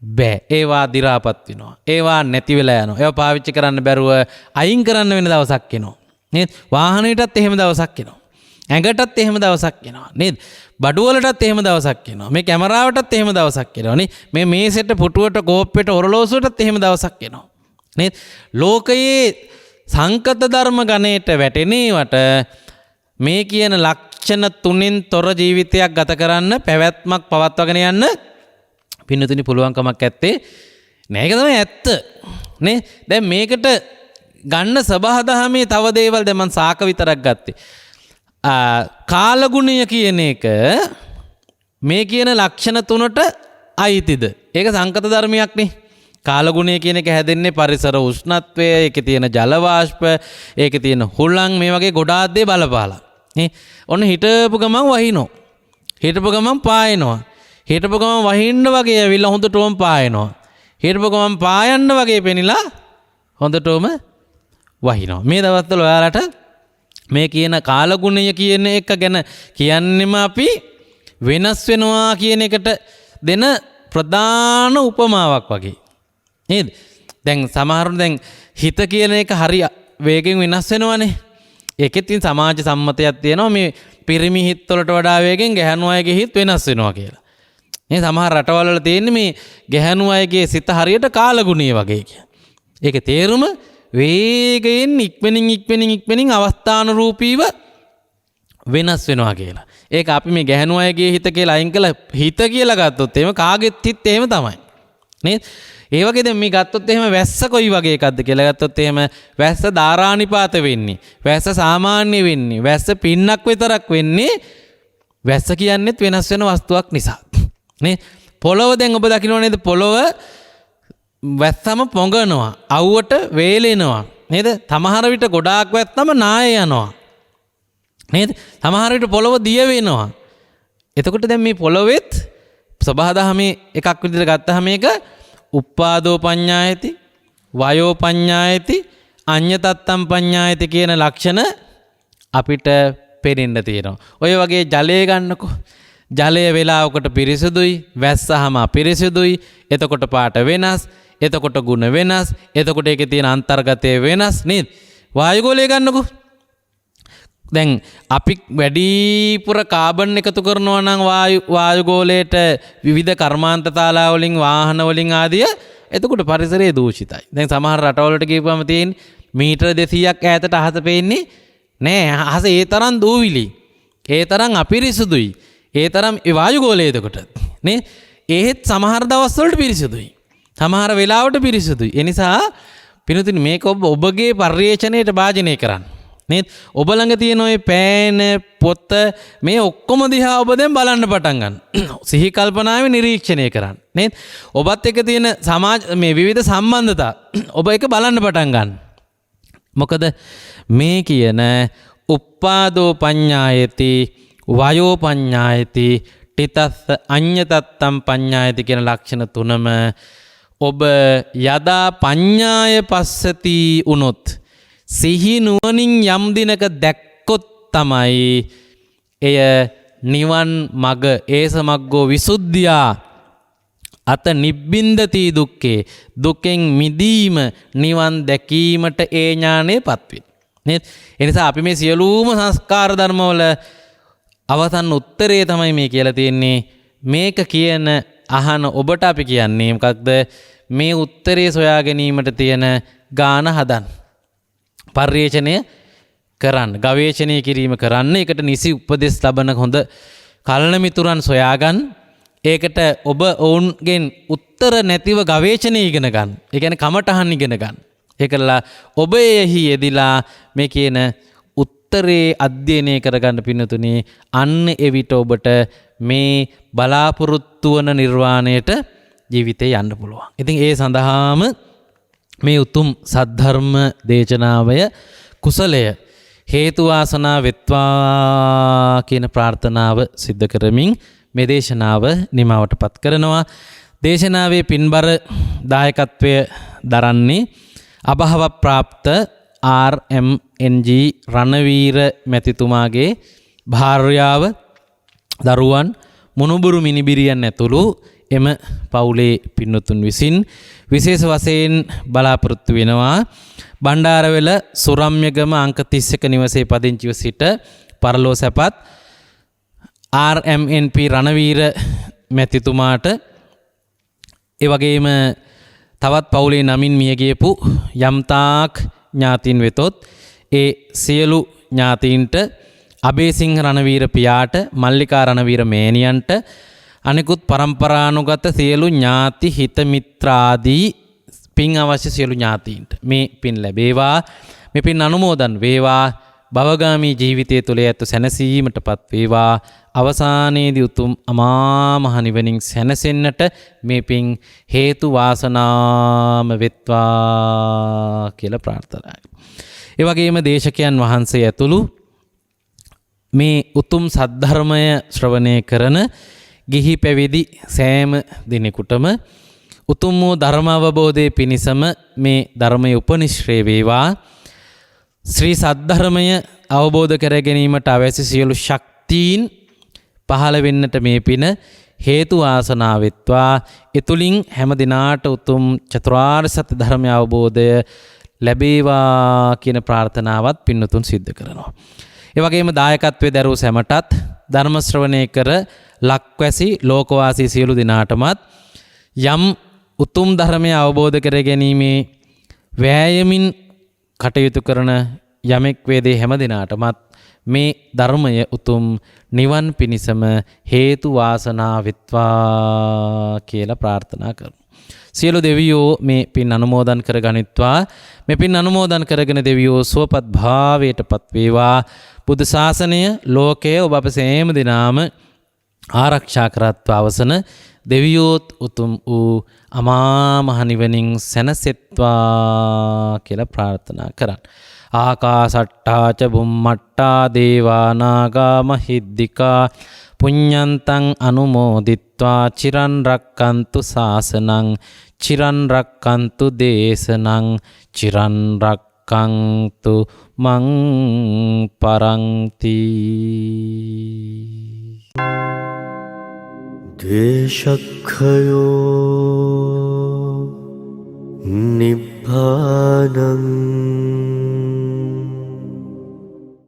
බෑ. ඒවා දි รา පත් වෙනවා. ඒවා නැති වෙලා යනවා. ඒවා පාවිච්චි කරන්න බැරුව අයින් කරන්න වෙන දවසක් එනවා. නේද? වාහනයටත් එහෙම දවසක් එනවා. ඇඟටත් එහෙම දවසක් එනවා. නේද? බඩුවලටත් එහෙම දවසක් එනවා. මේ කැමරාවටත් එහෙම දවසක් එනවා. නේ? මේ මේසෙට, පුටුවට, කෝප්පෙට, ඔරලෝසුවටත් එහෙම දවසක් එනවා. නේද? ලෝකයේ සංකත ධර්ම ගණයට වැටෙනේවට මේ කියන ලක්ෂණ තුනෙන් තොර ජීවිතයක් ගත කරන්න, පැවැත්මක් පවත්වාගෙන යන්න පින්නතුනි පුළුවන්කමක් ඇත්තේ නෑ. ඒක තමයි ඇත්ත. නේ? දැන් මේකට ගන්න සබහාදහමේ තව දේවල් දැන් මම සාක විතරක් ගත්තේ. කාලගුණය කියන එක මේ කියන ලක්ෂණ තුනට අයිතිද? ඒක සංකත ධර්මයක් නේ. කාලගුණය කියන එක හැදෙන්නේ පරිසර උෂ්ණත්වය, ඒකේ තියෙන ජල වාෂ්ප, ඒකේ තියෙන හුළං, මේ වගේ ගොඩාක් දේ බලපාලා. නේ? ඔන්න හිටපු ගමන් වහිනෝ. හිටපු ගමන් පායනවා. හිටපු ගමන් වහින්න වගේ ඇවිල්ලා හොඳටම පායනවා. හිටපු ගමන් පායන්න වගේ පෙනිලා හොඳටම වහිනවා. මේ දවස්වල ඔයාලට මේ කියන කාලගුණය කියන එක ගැන කියන්නෙම අපි වෙනස් වෙනවා කියන එකට දෙන ප්‍රධාන උපමාවක් වගේ. නේද? දැන් සමහරුන් දැන් හිත කියන එක හරි වේගෙන් වෙනස් වෙනවනේ. ඒකෙත් ඉතින් සමාජ සම්මතයක් තියෙනවා මේ පිරිමි හිත් වලට වඩා වේගෙන් ගැහැණු අයගේ හිත් වෙනස් වෙනවා කියලා. මේ සමහර රටවල් වල තියෙන්නේ මේ ගැහැණු අයගේ සිත හරියට කාලගුණය වගේ කියලා. ඒකේ තේරුම වේගයෙන් ඉක්මනින් අවස්ථානුරූපීව වෙනස් වෙනවා කියලා. ඒක අපි මේ ගැහැණු අයගේ හිත කියලා අයින් කළා හිත කියලා ගත්තොත් එහෙම කාගෙත් හිත එහෙම තමයි. නේද? ඒ වගේ දැන් මේ ගත්තොත් එහෙම වැස්ස කොයි වගේ එකක්ද කියලා ගත්තොත් එහෙම වැස්ස ධාරානිපාත වෙන්නේ. වැස්ස සාමාන්‍ය වෙන්නේ. වැස්ස පින්නක් විතරක් වෙන්නේ. වැස්ස කියන්නේත් වෙනස් වෙන වස්තුවක් නිසා. නේ? පොළොව දැන් ඔබ දකින්න නේද? පොළොව වැස්සම පොඟනවා. අවුවට වේලෙනවා. නේද? සමහර විට ගොඩාක් වැස්සම නාය යනවා. නේද? සමහර විට පොළොව දිය වෙනවා. එතකොට දැන් මේ පොළොවෙත් සබහාදහමේ එකක් විදිහට ගත්තාම මේක උප්පාදෝ පඤ්ඤායති, වයෝ පඤ්ඤායති, අඤ්ඤතත්තම් පඤ්ඤායති කියන ලක්ෂණ අපිට පේන්න තියෙනවා. ඔය වගේ ජලය ගන්නකො. ජලය වේලාවකට පිරිසුදුයි, වැස්සහම අපිරිසුදුයි. එතකොට පාට වෙනස්, එතකොට ගුණ වෙනස්, එතකොට ඒකේ තියෙන අන්තර්ගතය වෙනස් නේද? වායුගෝලය ගන්නකො. දැන් අපි වැඩිපුර කාබන් එකතු කරනවා නම් වායුගෝලයට විවිධ කර්මාන්ත තාලා වලින්, වාහන වලින් ආදිය, එතකොට පරිසරය දූෂිතයි. දැන් සමහර රටවලට ගිහුවම තියෙන මීටර 200ක් ඈතට අහස පේන්නේ නෑ. අහස ඒ තරම් දූවිලි, ඒ තරම් අපිරිසුදුයි, ඒ තරම් වායුගෝලය එතකොට නේ. ඒත් සමහර දවස්වලට පිරිසුදුයි, සමහර වෙලාවට පිරිසුදුයි. ඒ නිසා පිනුතුනි මේක ඔබගේ පර්යේෂණයට භාජනය කරන්න. නේද? ඔබ ළඟ තියෙන ඔය පෑන පොත මේ ඔක්කොම දිහා ඔබ දැන් බලන්න පටන් ගන්න. සිහි කල්පනාවේ නිරීක්ෂණය කරන්න. නේද? ඔබත් එක්ක තියෙන සමාජ මේ විවිධ සම්බන්ධතා ඔබ එක බලන්න පටන් ගන්න. මොකද මේ කියන උප්පාදෝ පඤ්ඤායති, වයෝ පඤ්ඤායති, තිතස්ස අඤ්ඤතත්තම් පඤ්ඤායති කියන ලක්ෂණ තුනම ඔබ යදා පඤ්ඤාය පස්සති උනොත්, සිහි නුවණින් යම් දිනක දැක්කොත් තමයි එය නිවන් මග, ඒසමග්ගෝ විසුද්ධියා අත නිබ්බින්දති දුක්ඛේ, දුකෙන් මිදීම, නිවන් දැකීමට ඒ ඥානෙපත් වෙන්නේ. නේද? ඒ නිසා අපි මේ සියලුම සංස්කාර ධර්මවල අවසන් උත්තරේ තමයි මේ කියලා තියෙන්නේ. මේක කියන අහන ඔබට අපි කියන්නේ මොකක්ද? මේ උත්තරේ සොයා ගැනීමට තියෙන ගාන හදන්න. පර්යේෂණය කරන්න, ගවේෂණය කිරීම කරන්න, ඒකට නිසි උපදෙස් ලබන හොඳ කල්න මිතුරන් සොයාගන්න. ඒකට ඔබ ඔවුන්ගෙන් උත්තර නැතිව ගවේෂණය ඉගෙන ගන්න. ඒ කියන්නේ කමටහන් ඉගෙන ගන්න. ඒකලා ඔබ එහි යෙදිලා මේ කියන උත්තරේ අධ්‍යයනය කරගන්න පින්නතුනේ, අන්න එවිට ඔබට මේ බලාපොරොත්තු වන නිර්වාණයට ජීවිතේ යන්න පුළුවන්. ඉතින් ඒ සඳහාම මේ උතුම් සද්ධර්ම දේශනාවය කුසලය හේතු වාසනා වෙත්වා කියන ප්‍රාර්ථනාව සිද්ධ කරමින් මේ දේශනාව නිමවට පත් කරනවා. දේශනාවේ පින්බර දායකත්වය දරන්නේ අභව ප්‍රාප්ත RMNG රණවීර මැතිතුමාගේ භාර්යාව දරුවන් මොනුබුරු මිනිබිරියන් ඇතුළු එම පවුලේ පින්නතුන් විසින් විශේෂ වශයෙන් බලාපොරොත්තු වෙනවා. බණ්ඩාරවෙල සුරම්‍යගම අංක 31 නිවසේ පදිංචිව සිට පරලෝ සැපත් RMNP රණවීර මැතිතුමාට ඒ වගේම තවත් පවුලේ නමින් මියගියපු යම්තාක් ඥාතීන් වෙතොත් ඒ සියලු ඥාතීන්ට අබේසිංහ රණවීර පියාට මල්ලිකා රණවීර මෑණියන්ට අනිකුත් පරම්පරානුගත සියලු ඥාති හිත මිත්‍රාදී පින් අවශ්‍ය සියලු ඥාතීන්ට මේ පින් ලැබේවා. මේ පින් අනුමෝදන් වේවා. භවගාමී ජීවිතය තුළ ඇතු සැනසීමටපත් වේවා. අවසානයේදී උතුම් අමා මහ නිවනින් සැනසෙන්නට මේ පින් හේතු වාසනාම වෙත්වා කියලා ප්‍රාර්ථනායි. ඒ වගේම දේශකයන් වහන්සේ ඇතුළු මේ උතුම් සද්ධර්මය ශ්‍රවණය කරන ගිහි පැවිදි සෑම දිනෙකුටම උතුම් වූ ධර්ම අවබෝධයේ පිණිසම මේ ධර්මය උපනිශ්‍රේ වේවා. ශ්‍රී සද්ධර්මය අවබෝධ කර ගැනීමට අවශ්‍ය සියලු ශක්තියින් පහළ වෙන්නට මේ පින හේතු වාසනා වෙත්වා. එතුලින් හැම දිනාට උතුම් චතුරාර්ය සත්‍ය ධර්මය අවබෝධය ලැබේවා කියන ප්‍රාර්ථනාවත් පින්නතුන් සිද්ධ කරනවා. ඒ වගේම දායකත්වයේ දරූ සැමටත් ධර්ම ශ්‍රවණය කර ලක්වැසි ලෝකවාසී සියලු දිනාටමත් යම් උතුම් ධර්මය අවබෝධ කර ගැනීමේ වෑයමින් කටයුතු කරන යමෙක් වේදේ හැම දිනාටමත් මේ ධර්මය උතුම් නිවන් පිණිසම හේතු වාසනා වෙත්වා කියලා ප්‍රාර්ථනා කරමු. සියලු දෙවියෝ මේ පින් අනුමෝදන් කර ගනිත්වා. මේ පින් අනුමෝදන් කරගෙන දෙවියෝ සුවපත් භාවයටපත් වේවා. බුදු ශාසනය ලෝකයේ ඔබ අප සෑම දිනාම ආරක්ෂා කරත්වා අවසන දෙවියෝත් උතුම් වූ අමා මහ නිවනින් සැනසෙත්වා කියලා ප්‍රාර්ථනා කරන්න. ආකාසට්ටා ච බුම්මට්ටා දේවා නාග මහිද්దికා පුඤ්ඤන්තං අනුමෝදිත්වා චිරන් රක්칸තු ශාසනං චිරන් රක්칸තු දේශනං චිරන් රක්칸තු මං පරන්ති. දේශක්ඛයෝ නිබ්බානං